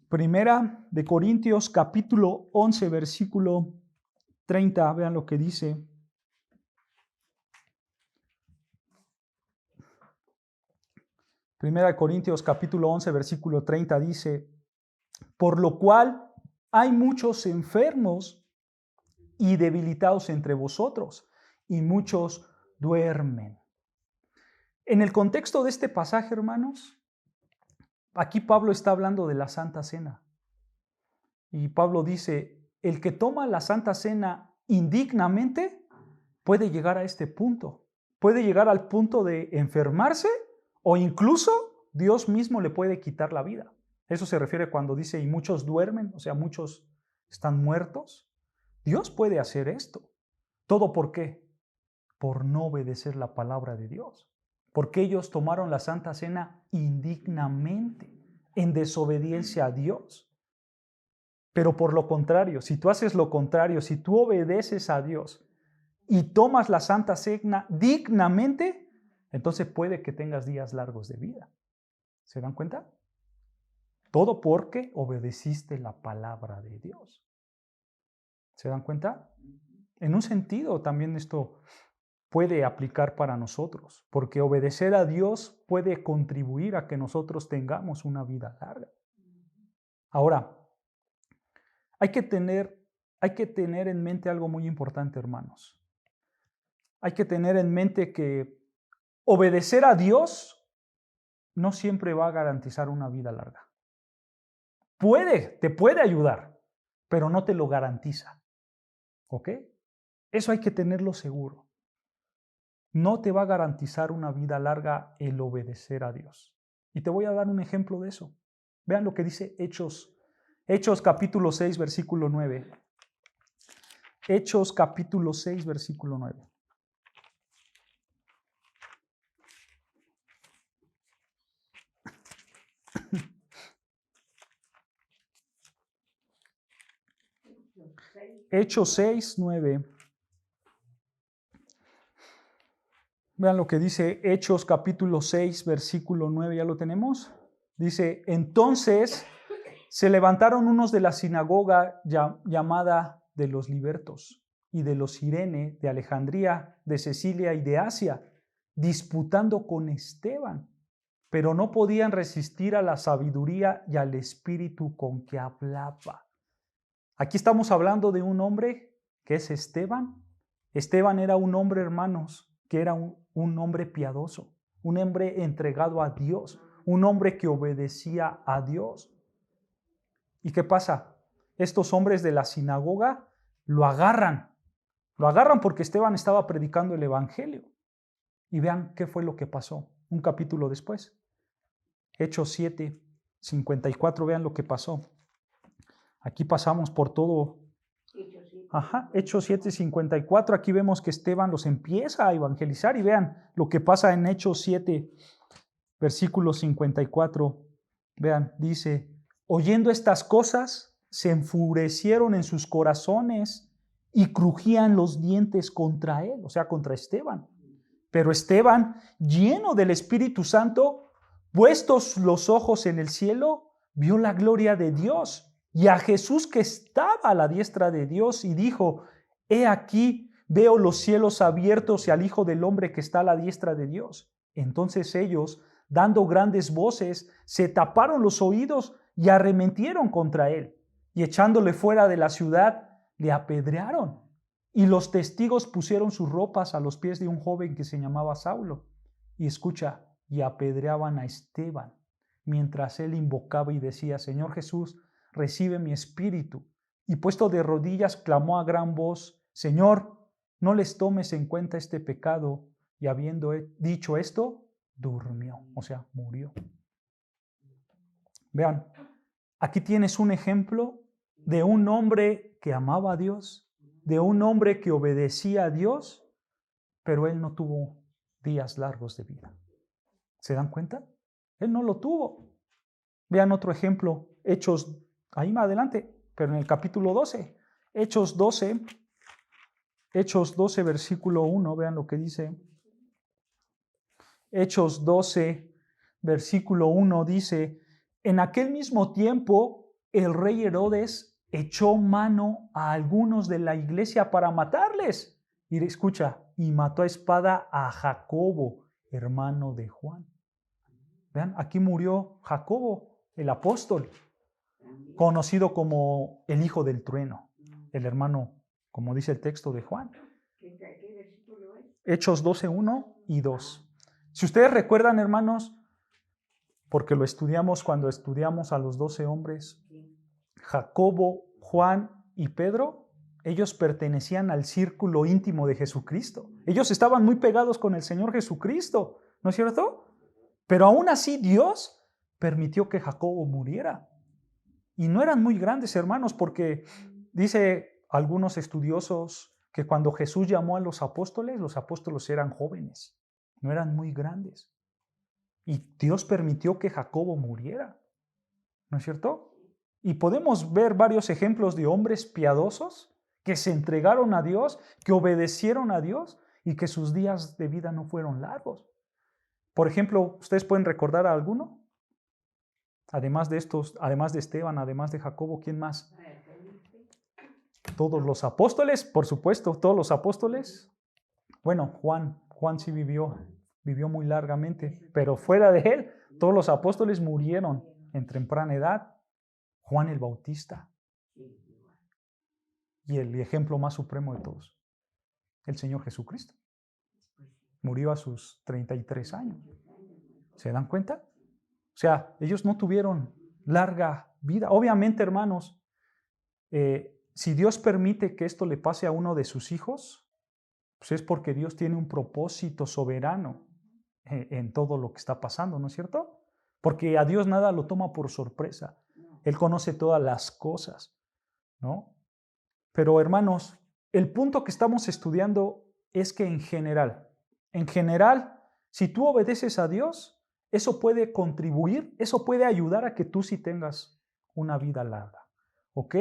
Primera de Corintios capítulo 11, versículo 30. Vean lo que dice. Primera de Corintios capítulo 11, versículo 30 dice, por lo cual hay muchos enfermos y debilitados entre vosotros, y muchos duermen. En el contexto de este pasaje, hermanos, aquí Pablo está hablando de la Santa Cena. Y Pablo dice, el que toma la Santa Cena indignamente puede llegar a este punto. Puede llegar al punto de enfermarse o incluso Dios mismo le puede quitar la vida. Eso se refiere cuando dice, y muchos duermen, o sea, muchos están muertos. Dios puede hacer esto. ¿Todo por qué? Por no obedecer la palabra de Dios. Porque ellos tomaron la Santa Cena indignamente, en desobediencia a Dios. Pero por lo contrario, si tú haces lo contrario, si tú obedeces a Dios y tomas la Santa Cena dignamente, entonces puede que tengas días largos de vida. ¿Se dan cuenta? Todo porque obedeciste la palabra de Dios. ¿Se dan cuenta? En un sentido también esto puede aplicar para nosotros, porque obedecer a Dios puede contribuir a que nosotros tengamos una vida larga. Ahora, hay que tener en mente algo muy importante, hermanos. Hay que tener en mente que obedecer a Dios no siempre va a garantizar una vida larga. Te puede ayudar, pero no te lo garantiza. ¿Ok? Eso hay que tenerlo seguro. No te va a garantizar una vida larga el obedecer a Dios. Y te voy a dar un ejemplo de eso. Vean lo que dice Hechos capítulo 6, versículo 9. Hechos capítulo 6, versículo 9. Hechos 6, 9. Vean lo que dice Hechos capítulo 6, versículo 9. ¿Ya lo tenemos? Dice, entonces se levantaron unos de la sinagoga llamada de los libertos y de los Cirene, de Alejandría, de Cecilia y de Asia, disputando con Esteban, pero no podían resistir a la sabiduría y al espíritu con que hablaba. Aquí estamos hablando de un hombre que es Esteban. Esteban era un hombre, hermanos, que era un hombre piadoso, un hombre entregado a Dios, un hombre que obedecía a Dios. ¿Y qué pasa? Estos hombres de la sinagoga lo agarran porque Esteban estaba predicando el evangelio. Y vean qué fue lo que pasó un capítulo después. Hechos 7, 54, vean lo que pasó. Aquí pasamos por todo. Hechos 7, 54, aquí vemos que Esteban los empieza a evangelizar y vean lo que pasa en Hechos 7, versículo 54. Vean, dice, oyendo estas cosas, se enfurecieron en sus corazones y crujían los dientes contra él, o sea, contra Esteban. Pero Esteban, lleno del Espíritu Santo, puestos los ojos en el cielo, vio la gloria de Dios y a Jesús que estaba a la diestra de Dios y dijo, he aquí, veo los cielos abiertos y al Hijo del Hombre que está a la diestra de Dios. Entonces ellos, dando grandes voces, se taparon los oídos y arremetieron contra él, y echándole fuera de la ciudad, le apedrearon. Y los testigos pusieron sus ropas a los pies de un joven que se llamaba Saulo. Y escucha, y apedreaban a Esteban, mientras él invocaba y decía, Señor Jesús, recibe mi espíritu. Y puesto de rodillas, clamó a gran voz, Señor, no les tomes en cuenta este pecado. Y habiendo dicho esto, durmió, o sea, murió. Vean, aquí tienes un ejemplo de un hombre que amaba a Dios, de un hombre que obedecía a Dios, pero él no tuvo días largos de vida. ¿Se dan cuenta? Él no lo tuvo. Vean otro ejemplo, Hechos, ahí más adelante, pero en el capítulo 12, Hechos 12, versículo 1, vean lo que dice. Hechos 12, versículo 1 dice, en aquel mismo tiempo el rey Herodes echó mano a algunos de la iglesia para matarles. Y escucha, y mató a espada a Jacobo, hermano de Juan. Vean, aquí murió Jacobo, el apóstol, conocido como el hijo del trueno, el hermano, como dice el texto de Juan. Hechos 12, 1 y 2. Si ustedes recuerdan, hermanos, porque lo estudiamos cuando estudiamos a los 12 hombres, Jacobo, Juan y Pedro, ellos pertenecían al círculo íntimo de Jesucristo. Ellos estaban muy pegados con el Señor Jesucristo, ¿no es cierto? Pero aún así Dios permitió que Jacobo muriera. Y no eran muy grandes, hermanos, porque dice algunos estudiosos que cuando Jesús llamó a los apóstoles eran jóvenes, no eran muy grandes. Y Dios permitió que Jacobo muriera, ¿no es cierto? Y podemos ver varios ejemplos de hombres piadosos que se entregaron a Dios, que obedecieron a Dios y que sus días de vida no fueron largos. Por ejemplo, ¿ustedes pueden recordar a alguno? Además de estos, además de Esteban, además de Jacobo, ¿quién más? Todos los apóstoles, por supuesto, todos los apóstoles. Bueno, Juan sí vivió muy largamente, pero fuera de él, todos los apóstoles murieron en temprana edad. Juan el Bautista. Y el ejemplo más supremo de todos, el Señor Jesucristo. Murió a sus 33 años. ¿Se dan cuenta? O sea, ellos no tuvieron larga vida. Obviamente, hermanos, si Dios permite que esto le pase a uno de sus hijos, pues es porque Dios tiene un propósito soberano en todo lo que está pasando, ¿no es cierto? Porque a Dios nada lo toma por sorpresa. Él conoce todas las cosas, ¿no? Pero, hermanos, el punto que estamos estudiando es que en general, si tú obedeces a Dios, eso puede contribuir, eso puede ayudar a que tú sí tengas una vida larga, ¿ok?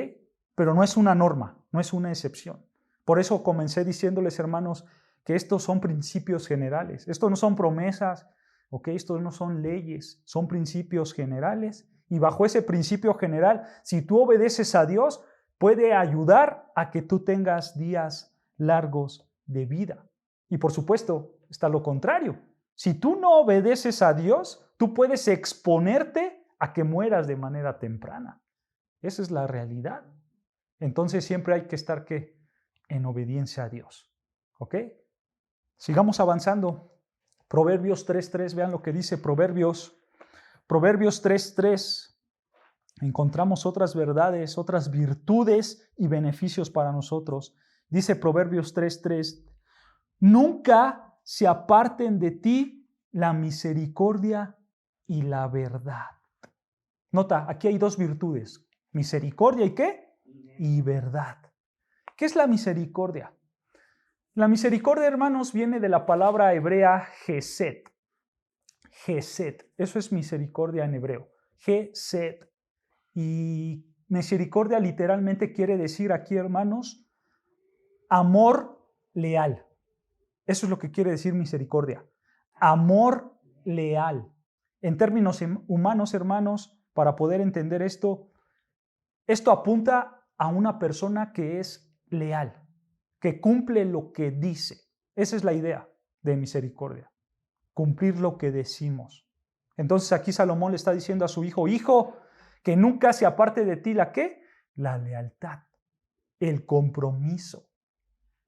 Pero no es una norma, no es una excepción. Por eso comencé diciéndoles, hermanos, que estos son principios generales. Estos no son promesas, ¿ok? Estos no son leyes, son principios generales. Y bajo ese principio general, si tú obedeces a Dios, puede ayudar a que tú tengas días largos de vida. Y por supuesto, está lo contrario. Si tú no obedeces a Dios, tú puedes exponerte a que mueras de manera temprana. Esa es la realidad. Entonces siempre hay que estar, ¿qué? En obediencia a Dios. ¿Ok? Sigamos avanzando. Proverbios 3:3, vean lo que dice Proverbios 3:3. Encontramos otras verdades, otras virtudes y beneficios para nosotros. Dice Proverbios 3:3, nunca se aparten de ti la misericordia y la verdad. Nota, aquí hay dos virtudes, misericordia y ¿qué? Y verdad. ¿Qué es la misericordia? La misericordia, hermanos, viene de la palabra hebrea Gesed. Gesed, eso es misericordia en hebreo. Gesed. Y misericordia literalmente quiere decir aquí, hermanos, amor leal. Eso es lo que quiere decir misericordia. Amor leal. En términos humanos, hermanos, para poder entender esto apunta a una persona que es leal, que cumple lo que dice. Esa es la idea de misericordia, cumplir lo que decimos. Entonces aquí Salomón le está diciendo a su hijo, hijo, que nunca se aparte de ti la ¿qué? La lealtad, el compromiso.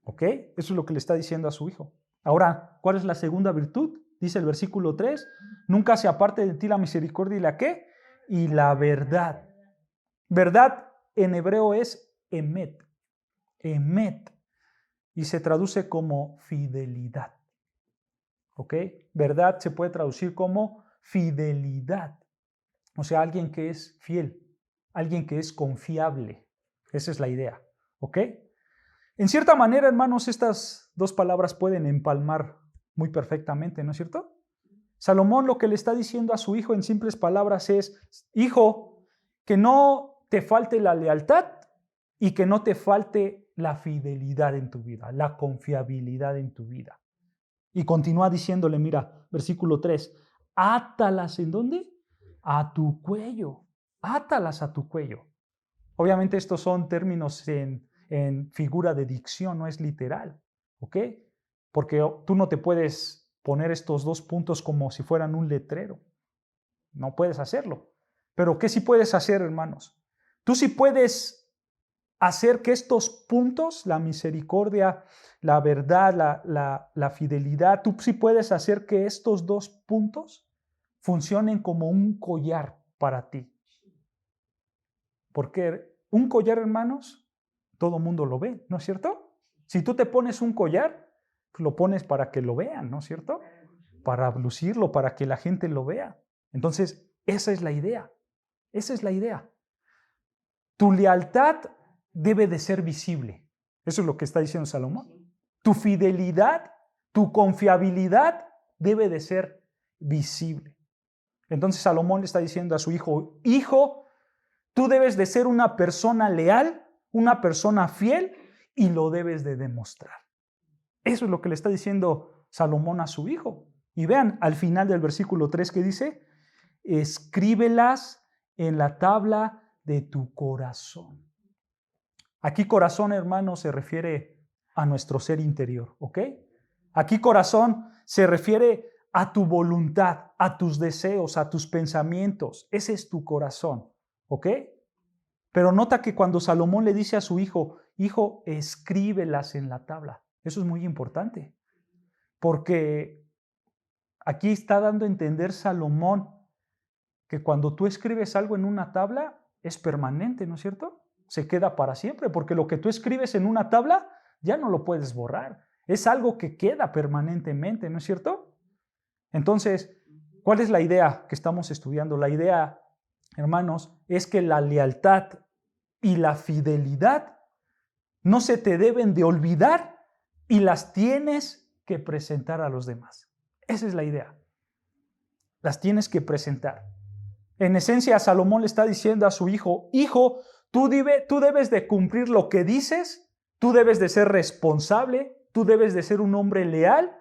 ¿Ok? Eso es lo que le está diciendo a su hijo. Ahora, ¿cuál es la segunda virtud? Dice el versículo 3, nunca se aparte de ti la misericordia y la ¿qué? Y la verdad. Verdad en hebreo es emet. Emet. Y se traduce como fidelidad. ¿Ok? Verdad se puede traducir como fidelidad. O sea, alguien que es fiel, alguien que es confiable. Esa es la idea. ¿Ok? En cierta manera, hermanos, estas dos palabras pueden empalmar muy perfectamente, ¿no es cierto? Salomón lo que le está diciendo a su hijo en simples palabras es, hijo, que no te falte la lealtad y que no te falte la fidelidad en tu vida, la confiabilidad en tu vida. Y continúa diciéndole, mira, versículo 3, átalas, ¿en dónde? A tu cuello, átalas a tu cuello. Obviamente estos son términos en figura de dicción, no es literal, ¿ok? Porque tú no te puedes poner estos dos puntos como si fueran un letrero. No puedes hacerlo. Pero ¿qué sí puedes hacer, hermanos? Tú sí puedes hacer que estos puntos, la misericordia, la verdad, la fidelidad, tú sí puedes hacer que estos dos puntos funcionen como un collar para ti. Porque un collar, hermanos, todo mundo lo ve, ¿no es cierto? Si tú te pones un collar, lo pones para que lo vean, ¿no es cierto? Para lucirlo, para que la gente lo vea. Entonces, esa es la idea. Esa es la idea. Tu lealtad debe de ser visible. Eso es lo que está diciendo Salomón. Tu fidelidad, tu confiabilidad debe de ser visible. Entonces Salomón le está diciendo a su hijo, hijo, tú debes de ser una persona leal, una persona fiel y lo debes de demostrar. Eso es lo que le está diciendo Salomón a su hijo. Y vean al final del versículo 3 que dice, escríbelas en la tabla de tu corazón. Aquí corazón, hermano, se refiere a nuestro ser interior, ¿ok? Aquí corazón se refiere a tu voluntad, a tus deseos, a tus pensamientos. Ese es tu corazón, ¿ok? Pero nota que cuando Salomón le dice a su hijo, hijo, escríbelas en la tabla. Eso es muy importante, porque aquí está dando a entender Salomón que cuando tú escribes algo en una tabla es permanente, ¿no es cierto? Se queda para siempre, porque lo que tú escribes en una tabla ya no lo puedes borrar. Es algo que queda permanentemente, ¿no es cierto? Entonces, ¿cuál es la idea que estamos estudiando? La idea, hermanos, es que la lealtad y la fidelidad no se te deben de olvidar y las tienes que presentar a los demás. Esa es la idea. Las tienes que presentar. En esencia, Salomón le está diciendo a su hijo, hijo, tú debes de cumplir lo que dices, tú debes de ser responsable, tú debes de ser un hombre leal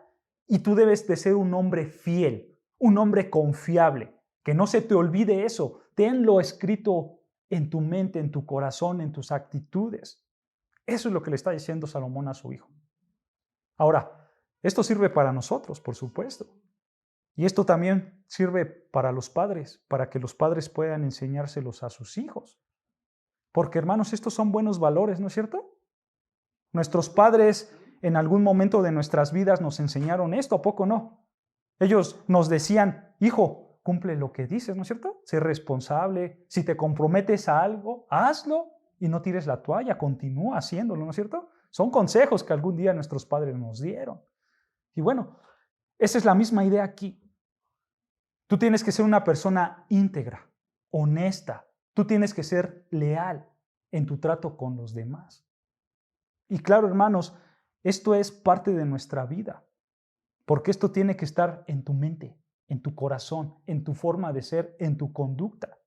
y tú debes de ser un hombre fiel, un hombre confiable. Que no se te olvide eso, tenlo escrito en tu mente, en tu corazón, en tus actitudes. Eso es lo que le está diciendo Salomón a su hijo. Ahora, esto sirve para nosotros, por supuesto. Y esto también sirve para los padres, para que los padres puedan enseñárselos a sus hijos. Porque, hermanos, estos son buenos valores, ¿no es cierto? Nuestros padres en algún momento de nuestras vidas nos enseñaron esto, ¿a poco no? Ellos nos decían, hijo, cumple lo que dices, ¿no es cierto? Sé responsable. Si te comprometes a algo, hazlo y no tires la toalla, continúa haciéndolo, ¿no es cierto? Son consejos que algún día nuestros padres nos dieron. Y bueno, esa es la misma idea aquí. Tú tienes que ser una persona íntegra, honesta. Tú tienes que ser leal en tu trato con los demás. Y claro, hermanos, esto es parte de nuestra vida, porque esto tiene que estar en tu mente, en tu corazón, en tu forma de ser, en tu conducta.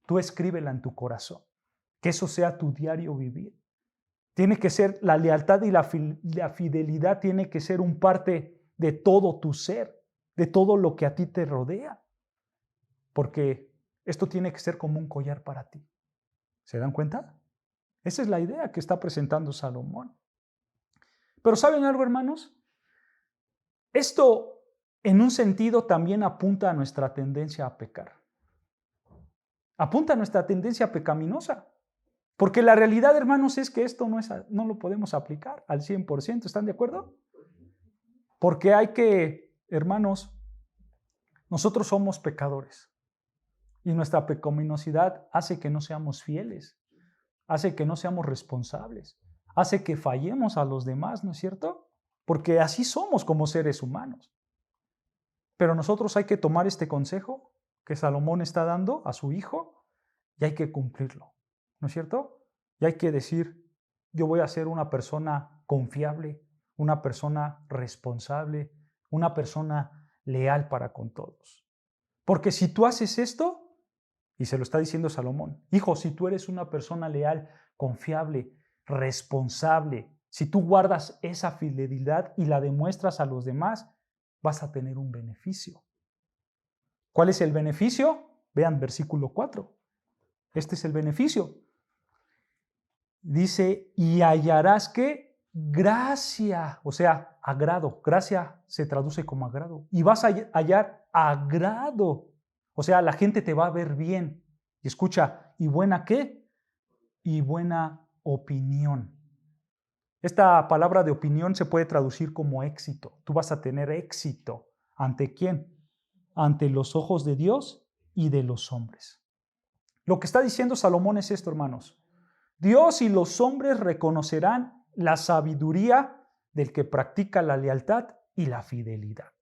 Tú escríbela en tu corazón, que eso sea tu diario vivir. Tiene que ser la lealtad y la fidelidad, tiene que ser un parte de todo tu ser, de todo lo que a ti te rodea, porque esto tiene que ser como un collar para ti. ¿Se dan cuenta? Esa es la idea que está presentando Salomón. Pero ¿saben algo, hermanos? Esto, en un sentido, también apunta a nuestra tendencia a pecar. Apunta a nuestra tendencia pecaminosa. Porque la realidad, hermanos, es que esto no lo podemos aplicar al 100%. ¿Están de acuerdo? Porque hay que, hermanos, nosotros somos pecadores. Y nuestra pecaminosidad hace que no seamos fieles. Hace que no seamos responsables. Hace que fallemos a los demás, ¿no es cierto? Porque así somos como seres humanos. Pero nosotros hay que tomar este consejo que Salomón está dando a su hijo y hay que cumplirlo, ¿no es cierto? Y hay que decir, yo voy a ser una persona confiable, una persona responsable, una persona leal para con todos. Porque si tú haces esto, y se lo está diciendo Salomón, hijo, si tú eres una persona leal, confiable, responsable, si tú guardas esa fidelidad y la demuestras a los demás, vas a tener un beneficio. ¿Cuál es el beneficio? Vean versículo 4. Este es el beneficio. Dice, y hallarás que gracia, o sea, agrado. Gracia se traduce como agrado. Y vas a hallar agrado. O sea, la gente te va a ver bien. Y escucha, ¿y buena qué? Y buena opinión. Esta palabra de opinión se puede traducir como éxito. Tú vas a tener éxito. ¿Ante quién? Ante los ojos de Dios y de los hombres. Lo que está diciendo Salomón es esto, hermanos. Dios y los hombres reconocerán la sabiduría del que practica la lealtad y la fidelidad.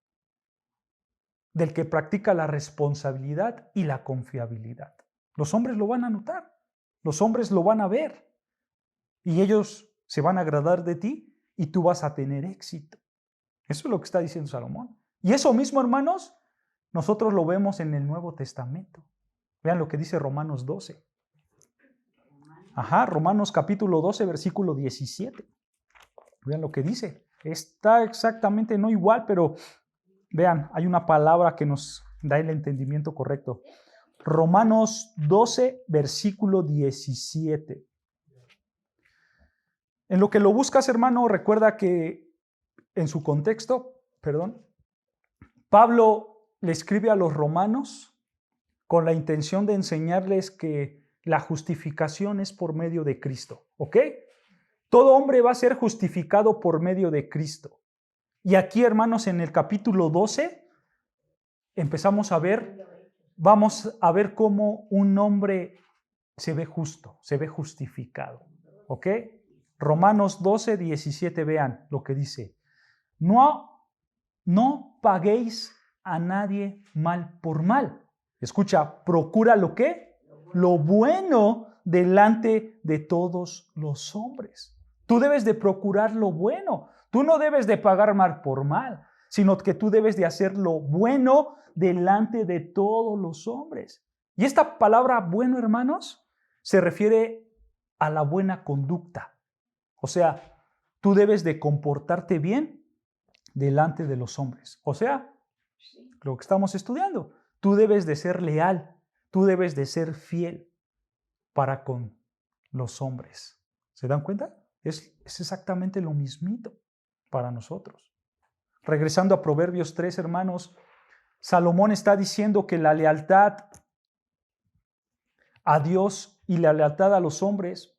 Del que practica la responsabilidad y la confiabilidad. Los hombres lo van a notar. Los hombres lo van a ver. Y ellos se van a agradar de ti y tú vas a tener éxito. Eso es lo que está diciendo Salomón. Y eso mismo, hermanos, nosotros lo vemos en el Nuevo Testamento. Vean lo que dice Romanos 12. Romanos capítulo 12, versículo 17. Vean lo que dice. Está exactamente no igual, pero vean, hay una palabra que nos da el entendimiento correcto. Romanos 12, versículo 17. En lo que lo buscas, hermano, recuerda que en su contexto, Pablo le escribe a los romanos con la intención de enseñarles que la justificación es por medio de Cristo, ¿ok? Todo hombre va a ser justificado por medio de Cristo. Y aquí, hermanos, en el capítulo 12, vamos a ver cómo un hombre se ve justo, se ve justificado, ¿ok? Romanos 12, 17, vean lo que dice. No paguéis a nadie mal por mal. Escucha, procura lo que? Lo bueno delante de todos los hombres. Tú debes de procurar lo bueno. Tú no debes de pagar mal por mal, sino que tú debes de hacer lo bueno delante de todos los hombres. Y esta palabra bueno, hermanos, se refiere a la buena conducta. O sea, tú debes de comportarte bien delante de los hombres. O sea, lo que estamos estudiando. Tú debes de ser leal, tú debes de ser fiel para con los hombres. ¿Se dan cuenta? Es exactamente lo mismito para nosotros. Regresando a Proverbios 3, hermanos, Salomón está diciendo que la lealtad a Dios y la lealtad a los hombres,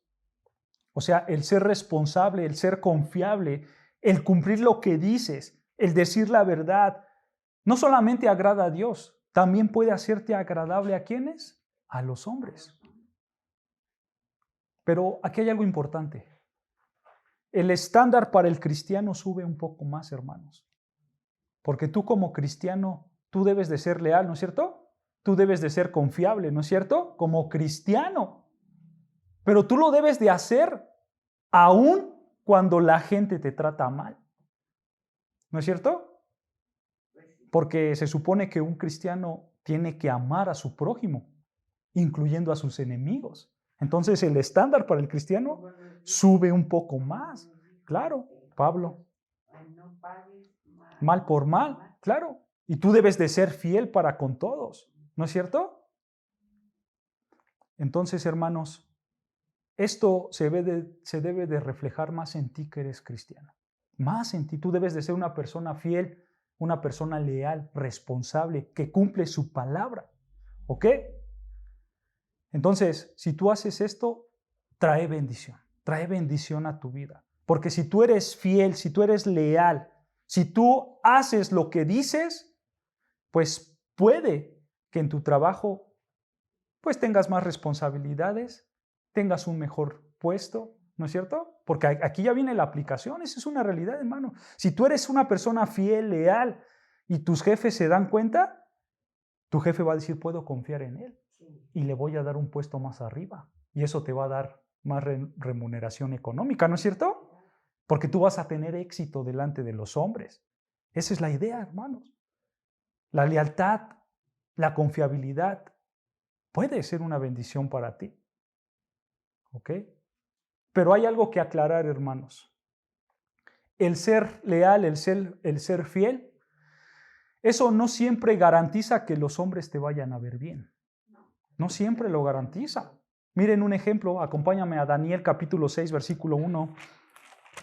o sea, el ser responsable, el ser confiable, el cumplir lo que dices, el decir la verdad, no solamente agrada a Dios, también puede hacerte agradable ¿a quiénes? A los hombres. Pero aquí hay algo importante. El estándar para el cristiano sube un poco más, hermanos. Porque tú como cristiano, tú debes de ser leal, ¿no es cierto? Tú debes de ser confiable, ¿no es cierto? Como cristiano. Pero tú lo debes de hacer aún cuando la gente te trata mal. ¿No es cierto? Porque se supone que un cristiano tiene que amar a su prójimo, incluyendo a sus enemigos. Entonces el estándar para el cristiano sube un poco más. Claro, Pablo. Mal por mal, claro. Y tú debes de ser fiel para con todos, ¿no es cierto? Entonces, hermanos, esto se debe de reflejar más en ti que eres cristiano. Más en ti. Tú debes de ser una persona fiel, una persona leal, responsable, que cumple su palabra. ¿Ok? Entonces, si tú haces esto, trae bendición a tu vida. Porque si tú eres fiel, si tú eres leal, si tú haces lo que dices, pues puede que en tu trabajo pues tengas más responsabilidades, tengas un mejor puesto, ¿no es cierto? Porque aquí ya viene la aplicación, esa es una realidad, hermano. Si tú eres una persona fiel, leal, y tus jefes se dan cuenta, tu jefe va a decir, puedo confiar en él y le voy a dar un puesto más arriba. Y eso te va a dar más remuneración económica, ¿no es cierto? Porque tú vas a tener éxito delante de los hombres. Esa es la idea, hermanos. La lealtad, la confiabilidad puede ser una bendición para ti. ¿Ok? Pero hay algo que aclarar, hermanos. El ser leal, el ser fiel, eso no siempre garantiza que los hombres te vayan a ver bien. No siempre lo garantiza. Miren un ejemplo, acompáñame a Daniel capítulo 6, versículo 1.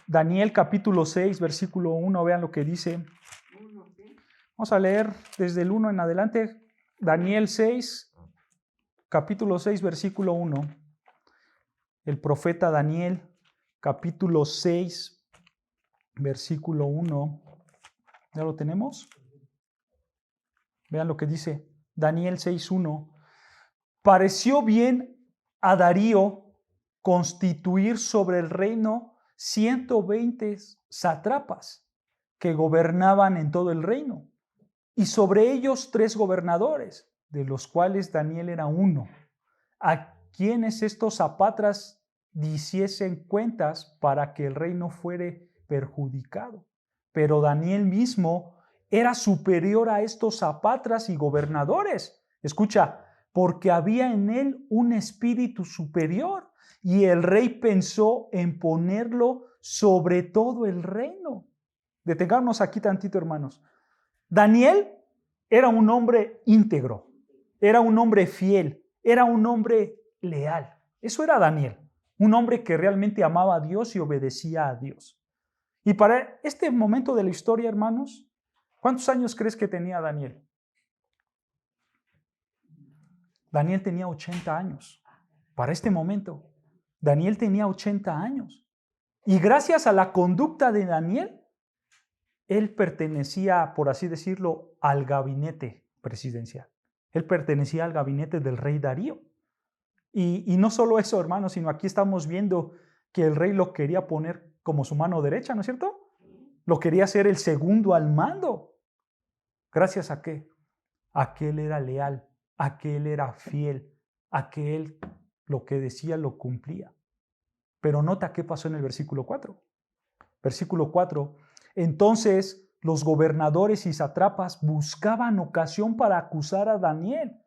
Daniel capítulo 6, versículo 1, vean lo que dice. Vamos a leer desde el 1 en adelante. Daniel 6, capítulo 6, versículo 1. El profeta Daniel, capítulo 6, versículo 1. ¿Ya lo tenemos? Vean lo que dice Daniel 6:1. Pareció bien a Darío constituir sobre el reino 120 sátrapas que gobernaban en todo el reino, y sobre ellos 3 gobernadores, de los cuales Daniel era uno, a quienes estos sapatras hiciesen cuentas para que el reino fuere perjudicado. Pero Daniel mismo era superior a estos sapatras y gobernadores. Escucha, porque había en él un espíritu superior y el rey pensó en ponerlo sobre todo el reino. Detengámonos aquí tantito, hermanos. Daniel era un hombre íntegro, era un hombre fiel, era un hombre leal. Eso era Daniel, un hombre que realmente amaba a Dios y obedecía a Dios. Y para este momento de la historia, hermanos, ¿cuántos años crees que tenía Daniel? Daniel tenía 80 años. Para este momento, Daniel tenía 80 años. Y gracias a la conducta de Daniel, él pertenecía, por así decirlo, al gabinete presidencial. Él pertenecía al gabinete del rey Darío. Y no solo eso, hermanos, sino aquí estamos viendo que el rey lo quería poner como su mano derecha, ¿no es cierto? Lo quería hacer el segundo al mando. ¿Gracias a qué? A que él era leal, a que él era fiel, a que él lo que decía lo cumplía. Pero nota qué pasó en el versículo 4. Versículo 4. Entonces los gobernadores y sátrapas buscaban ocasión para acusar a Daniel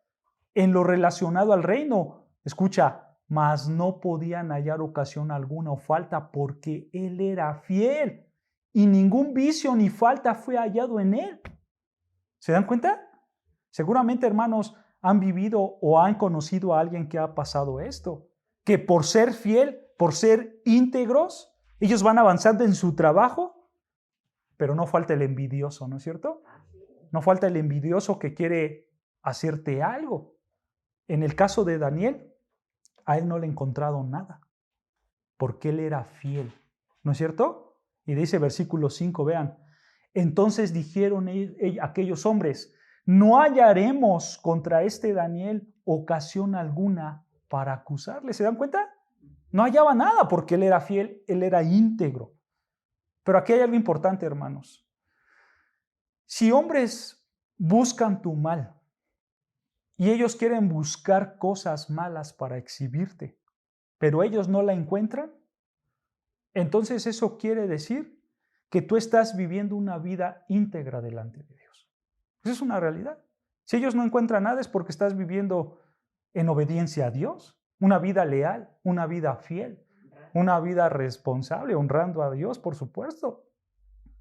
en lo relacionado al reino. Escucha, mas no podían hallar ocasión alguna o falta porque él era fiel y ningún vicio ni falta fue hallado en él. ¿Se dan cuenta? Seguramente, hermanos, han vivido o han conocido a alguien que ha pasado esto, que por ser fiel, por ser íntegros, ellos van avanzando en su trabajo, pero no falta el envidioso, ¿no es cierto? No falta el envidioso que quiere hacerte algo. En el caso de Daniel, a él no le he encontrado nada, porque él era fiel, ¿no es cierto? Y dice versículo 5, vean, Entonces dijeron aquellos hombres, no hallaremos contra este Daniel ocasión alguna para acusarle. ¿Se dan cuenta? No hallaba nada porque él era fiel, él era íntegro. Pero aquí hay algo importante, hermanos. Si hombres buscan tu mal y ellos quieren buscar cosas malas para exhibirte, pero ellos no la encuentran, entonces eso quiere decir que tú estás viviendo una vida íntegra delante de Dios. Esa es una realidad. Si ellos no encuentran nada es porque estás viviendo en obediencia a Dios, una vida leal, una vida fiel, una vida responsable, honrando a Dios, por supuesto.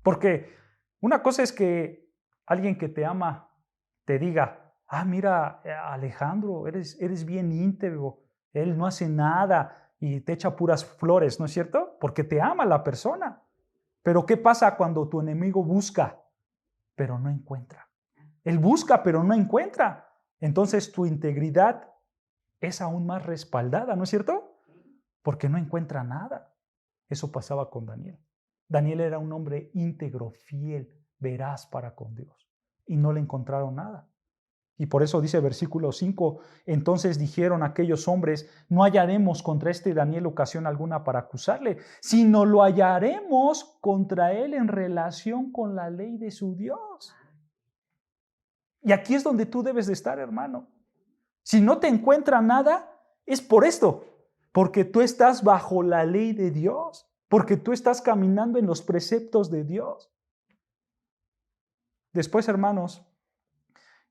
Porque una cosa es que alguien que te ama te diga, mira, Alejandro, eres bien íntegro, él no hace nada y te echa puras flores, ¿no es cierto? Porque te ama la persona. Pero ¿qué pasa cuando tu enemigo busca, pero no encuentra? Él busca, pero no encuentra. Entonces tu integridad es aún más respaldada, ¿no es cierto? Porque no encuentra nada. Eso pasaba con Daniel. Daniel era un hombre íntegro, fiel, veraz para con Dios. Y no le encontraron nada. Y por eso dice versículo 5, entonces dijeron aquellos hombres, no hallaremos contra este Daniel ocasión alguna para acusarle, sino lo hallaremos contra él en relación con la ley de su Dios. Y aquí es donde tú debes de estar, hermano. Si no te encuentra nada, es por esto, porque tú estás bajo la ley de Dios, porque tú estás caminando en los preceptos de Dios. Después, hermanos,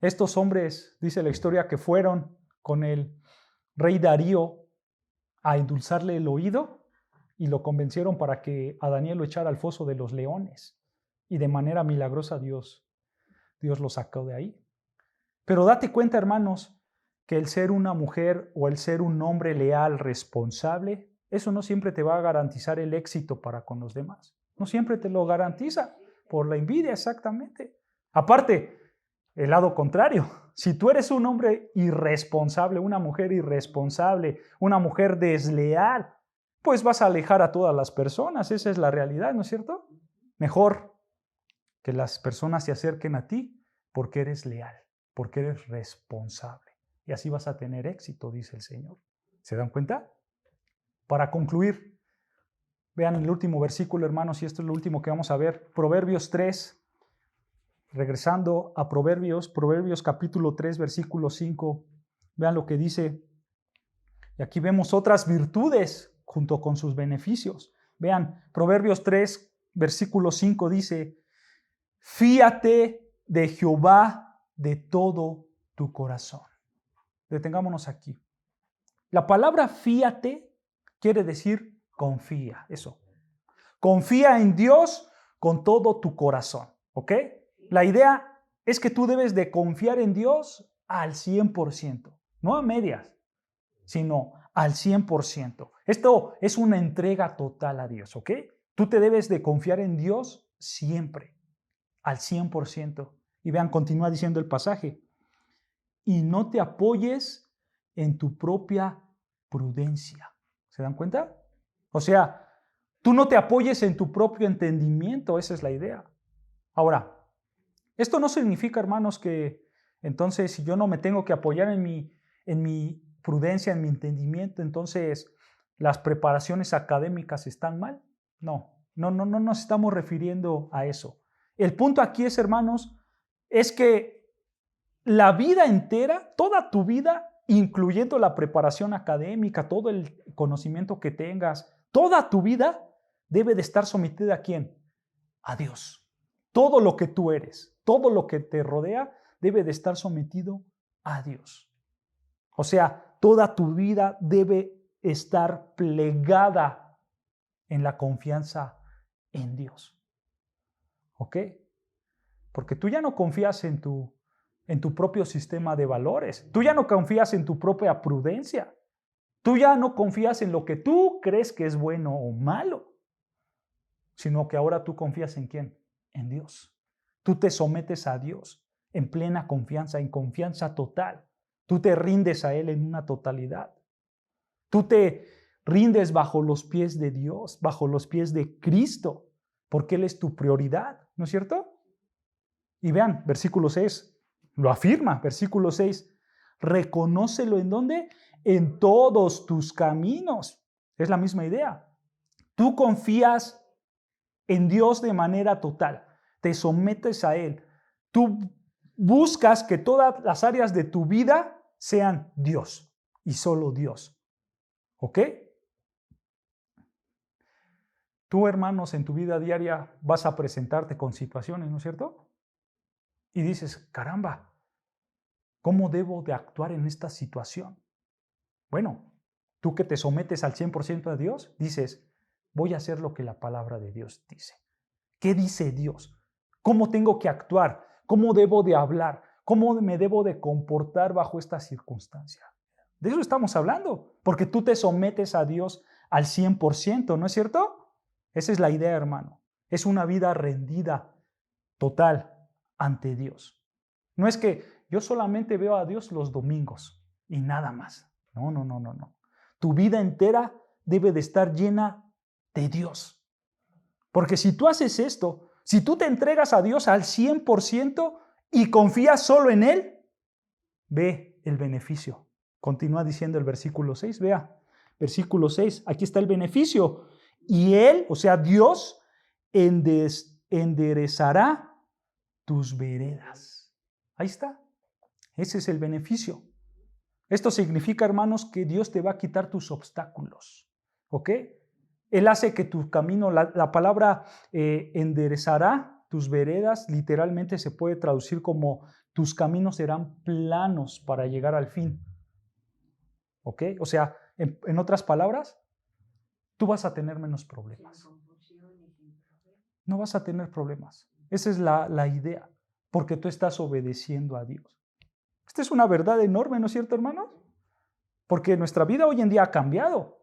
estos hombres, dice la historia, que fueron con el rey Darío a endulzarle el oído y lo convencieron para que a Daniel lo echara al foso de los leones. Y de manera milagrosa Dios lo sacó de ahí. Pero date cuenta, hermanos, que el ser una mujer o el ser un hombre leal, responsable, eso no siempre te va a garantizar el éxito para con los demás. No siempre te lo garantiza, por la envidia exactamente. Aparte, el lado contrario, si tú eres un hombre irresponsable, una mujer irresponsable, una mujer desleal, pues vas a alejar a todas las personas, esa es la realidad, ¿no es cierto? Mejor que las personas se acerquen a ti porque eres leal, porque eres responsable. Y así vas a tener éxito, dice el Señor. ¿Se dan cuenta? Para concluir, vean el último versículo, hermanos, y esto es lo último que vamos a ver. Proverbios 3, regresando a Proverbios capítulo 3, versículo 5. Vean lo que dice. Y aquí vemos otras virtudes junto con sus beneficios. Vean, Proverbios 3, versículo 5 dice, fíate de Jehová de todo tu corazón. Detengámonos aquí. La palabra fíate quiere decir confía, eso. Confía en Dios con todo tu corazón, ¿ok? La idea es que tú debes de confiar en Dios al 100%, no a medias, sino al 100%. Esto es una entrega total a Dios, ¿ok? Tú te debes de confiar en Dios siempre, al 100%. Y vean, continúa diciendo el pasaje. Y no te apoyes en tu propia prudencia. ¿Se dan cuenta? O sea, tú no te apoyes en tu propio entendimiento, esa es la idea. Ahora, esto no significa, hermanos, que entonces si yo no me tengo que apoyar en mi prudencia, en mi entendimiento, entonces las preparaciones académicas están mal. No nos estamos refiriendo a eso. El punto aquí es, hermanos, es que la vida entera, toda tu vida, incluyendo la preparación académica, todo el conocimiento que tengas, toda tu vida debe de estar sometida ¿a quién? A Dios. Todo lo que tú eres, todo lo que te rodea, debe de estar sometido a Dios. O sea, toda tu vida debe estar plegada en la confianza en Dios. ¿Ok? Porque tú ya no confías en tu propio sistema de valores. Tú ya no confías en tu propia prudencia. Tú ya no confías en lo que tú crees que es bueno o malo, sino que ahora tú confías en ¿quién? En Dios. Tú te sometes a Dios en plena confianza, en confianza total. Tú te rindes a Él en una totalidad. Tú te rindes bajo los pies de Dios, bajo los pies de Cristo, porque Él es tu prioridad, ¿no es cierto? Y vean, versículo 6, lo afirma, versículo 6. Reconócelo ¿en dónde? En todos tus caminos. Es la misma idea. Tú confías en Dios de manera total. Te sometes a Él. Tú buscas que todas las áreas de tu vida sean Dios y solo Dios. ¿Ok? Tú, hermanos, en tu vida diaria vas a presentarte con situaciones, ¿no es cierto? Y dices, caramba, ¿cómo debo de actuar en esta situación? Bueno, tú que te sometes al 100% a Dios, dices, voy a hacer lo que la palabra de Dios dice. ¿Qué dice Dios? ¿Cómo tengo que actuar? ¿Cómo debo de hablar? ¿Cómo me debo de comportar bajo esta circunstancia? De eso estamos hablando, porque tú te sometes a Dios al 100%, ¿no es cierto? Esa es la idea, hermano. Es una vida rendida, total, ante Dios. No es que yo solamente veo a Dios los domingos y nada más. No, no, no, no, no. Tu vida entera debe de estar llena de Dios. Porque si tú haces esto, si tú te entregas a Dios al 100% y confías solo en Él, ve el beneficio. Continúa diciendo el versículo 6, vea, versículo 6, aquí está el beneficio. Y Él, o sea, Dios, enderezará tus veredas. Ahí está. Ese es el beneficio. Esto significa, hermanos, que Dios te va a quitar tus obstáculos. ¿Ok? Él hace que tu camino, la palabra enderezará tus veredas, literalmente se puede traducir como tus caminos serán planos para llegar al fin. ¿Ok? O sea, en otras palabras, tú vas a tener menos problemas. No vas a tener problemas. Esa es la idea, porque tú estás obedeciendo a Dios. Esta es una verdad enorme, ¿no es cierto, hermanos? Porque nuestra vida hoy en día ha cambiado.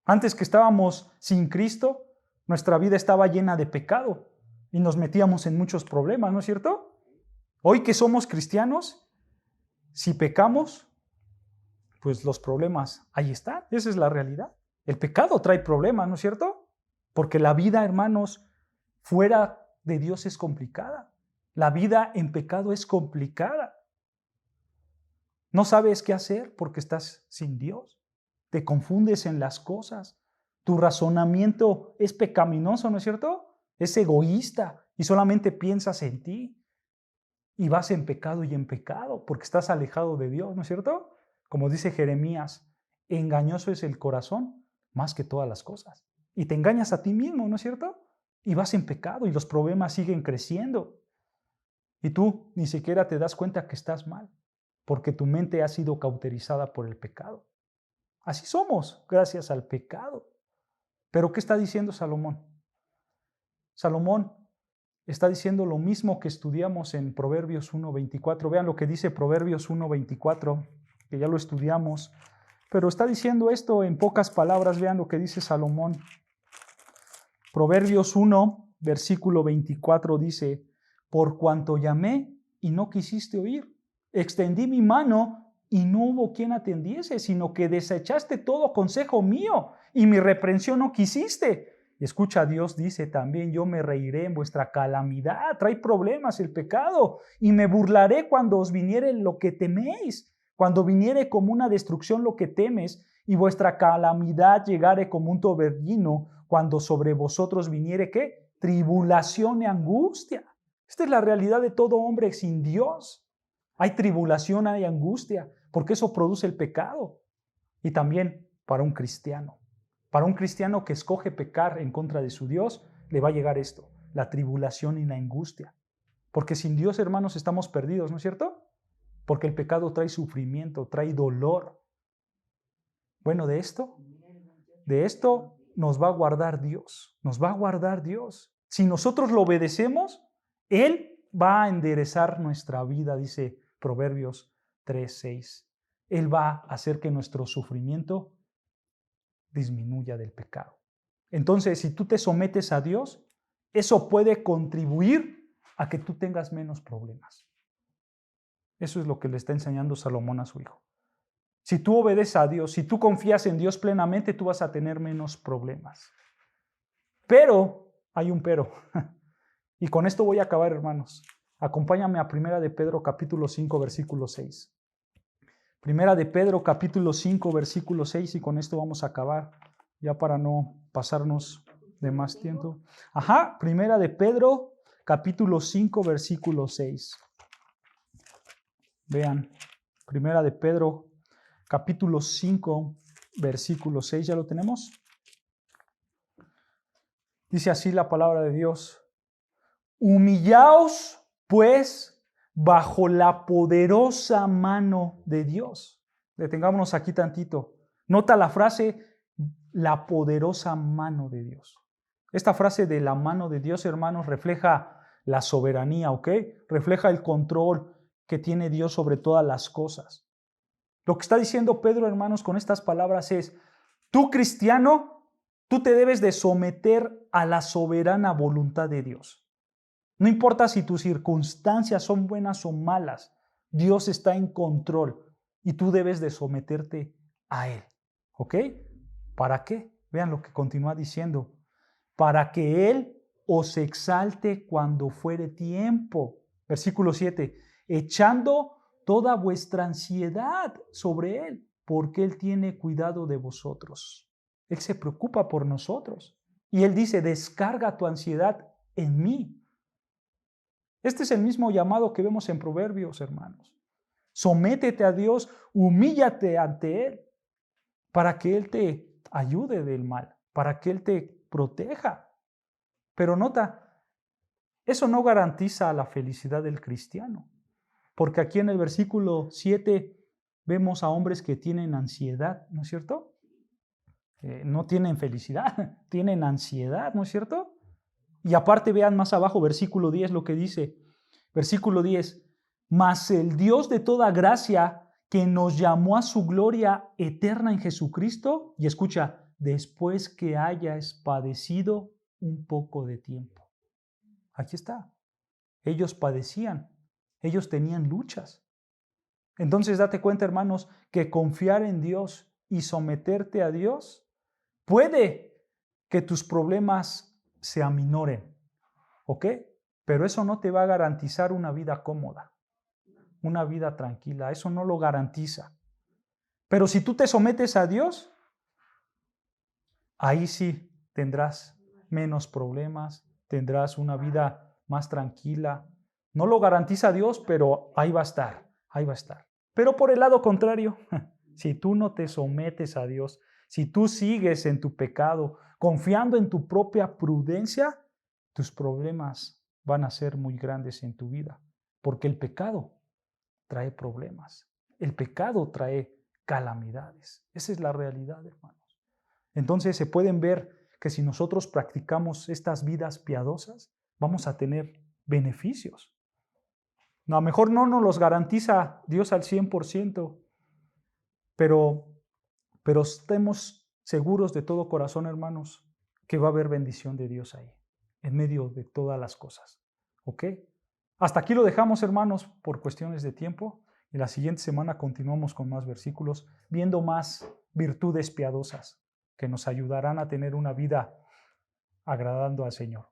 Antes que estábamos sin Cristo, nuestra vida estaba llena de pecado y nos metíamos en muchos problemas, ¿no es cierto? Hoy que somos cristianos, si pecamos, pues los problemas ahí están. Esa es la realidad. El pecado trae problemas, ¿no es cierto? Porque la vida, hermanos, fuera de Dios es complicada. La vida en pecado es complicada. No sabes qué hacer porque estás sin Dios. Te confundes en las cosas. Tu razonamiento es pecaminoso, ¿no es cierto? Es egoísta y solamente piensas en ti. Y vas en pecado porque estás alejado de Dios, ¿no es cierto? Como dice Jeremías, engañoso es el corazón más que todas las cosas. Y te engañas a ti mismo, ¿no es cierto? Y vas en pecado y los problemas siguen creciendo. Y tú ni siquiera te das cuenta que estás mal, porque tu mente ha sido cauterizada por el pecado. Así somos, gracias al pecado. Pero ¿qué está diciendo Salomón? Salomón está diciendo lo mismo que estudiamos en Proverbios 1:24. Vean lo que dice Proverbios 1:24, que ya lo estudiamos. Pero está diciendo esto en pocas palabras. Vean lo que dice Salomón. Proverbios 1, versículo 24 dice, por cuanto llamé y no quisiste oír, extendí mi mano y no hubo quien atendiese, sino que desechaste todo consejo mío y mi reprensión no quisiste. Escucha, Dios dice también, yo me reiré en vuestra calamidad, trae problemas el pecado, y me burlaré cuando os viniere lo que teméis, cuando viniere como una destrucción lo que temes, y vuestra calamidad llegare como un torbellino, cuando sobre vosotros viniere, ¿qué? Tribulación y angustia. Esta es la realidad de todo hombre sin Dios. Hay tribulación, hay angustia, porque eso produce el pecado. Y también para un cristiano. Para un cristiano que escoge pecar en contra de su Dios, le va a llegar esto, la tribulación y la angustia. Porque sin Dios, hermanos, estamos perdidos, ¿no es cierto? Porque el pecado trae sufrimiento, trae dolor. Bueno, de esto nos va a guardar Dios, nos va a guardar Dios. Si nosotros lo obedecemos, Él va a enderezar nuestra vida, dice Proverbios 3:6. Él va a hacer que nuestro sufrimiento disminuya del pecado. Entonces, si tú te sometes a Dios, eso puede contribuir a que tú tengas menos problemas. Eso es lo que le está enseñando Salomón a su hijo. Si tú obedeces a Dios, si tú confías en Dios plenamente, tú vas a tener menos problemas. Pero, hay un pero. Y con esto voy a acabar, hermanos. Acompáñame a Primera de Pedro capítulo 5, versículo 6. Primera de Pedro capítulo 5, versículo 6, y con esto vamos a acabar, ya para no pasarnos de más tiempo. Ajá, Primera de Pedro capítulo 5, versículo 6. Vean, Primera de Pedro capítulo 5, versículo 6, ¿ya lo tenemos? Dice así la palabra de Dios: humillaos, pues, bajo la poderosa mano de Dios. Detengámonos aquí tantito. Nota la frase, la poderosa mano de Dios. Esta frase de la mano de Dios, hermanos, refleja la soberanía, ¿ok? Refleja el control que tiene Dios sobre todas las cosas. Lo que está diciendo Pedro, hermanos, con estas palabras es: tú, cristiano, tú te debes de someter a la soberana voluntad de Dios. No importa si tus circunstancias son buenas o malas, Dios está en control y tú debes de someterte a Él. ¿Ok? ¿Para qué? Vean lo que continúa diciendo. Para que Él os exalte cuando fuere tiempo. Versículo 7. Echando toda vuestra ansiedad sobre Él, porque Él tiene cuidado de vosotros. Él se preocupa por nosotros. Y Él dice, descarga tu ansiedad en mí. Este es el mismo llamado que vemos en Proverbios, hermanos. Sométete a Dios, humíllate ante Él, para que Él te ayude del mal, para que Él te proteja. Pero nota, eso no garantiza la felicidad del cristiano, porque aquí en el versículo 7 vemos a hombres que tienen ansiedad, ¿no es cierto? No tienen felicidad, tienen ansiedad, ¿no es cierto? Y aparte vean más abajo, versículo 10, lo que dice. Versículo 10. Mas el Dios de toda gracia, que nos llamó a su gloria eterna en Jesucristo, y escucha, después que hayas padecido un poco de tiempo. Aquí está. Ellos padecían, ellos tenían luchas. Entonces date cuenta, hermanos, que confiar en Dios y someterte a Dios puede que tus problemas se aminoren, ¿ok? Pero eso no te va a garantizar una vida cómoda, una vida tranquila, eso no lo garantiza. Pero si tú te sometes a Dios, ahí sí tendrás menos problemas, tendrás una vida más tranquila. No lo garantiza Dios, pero ahí va a estar, ahí va a estar. Pero por el lado contrario, si tú no te sometes a Dios, si tú sigues en tu pecado, confiando en tu propia prudencia, tus problemas van a ser muy grandes en tu vida, porque el pecado trae problemas, el pecado trae calamidades. Esa es la realidad, hermanos. Entonces se pueden ver que si nosotros practicamos estas vidas piadosas, vamos a tener beneficios. A lo mejor no nos los garantiza Dios al 100%, pero estemos seguros de todo corazón, hermanos, que va a haber bendición de Dios ahí, en medio de todas las cosas. ¿Ok? Hasta aquí lo dejamos, hermanos, por cuestiones de tiempo. Y la siguiente semana continuamos con más versículos, viendo más virtudes piadosas que nos ayudarán a tener una vida agradando al Señor.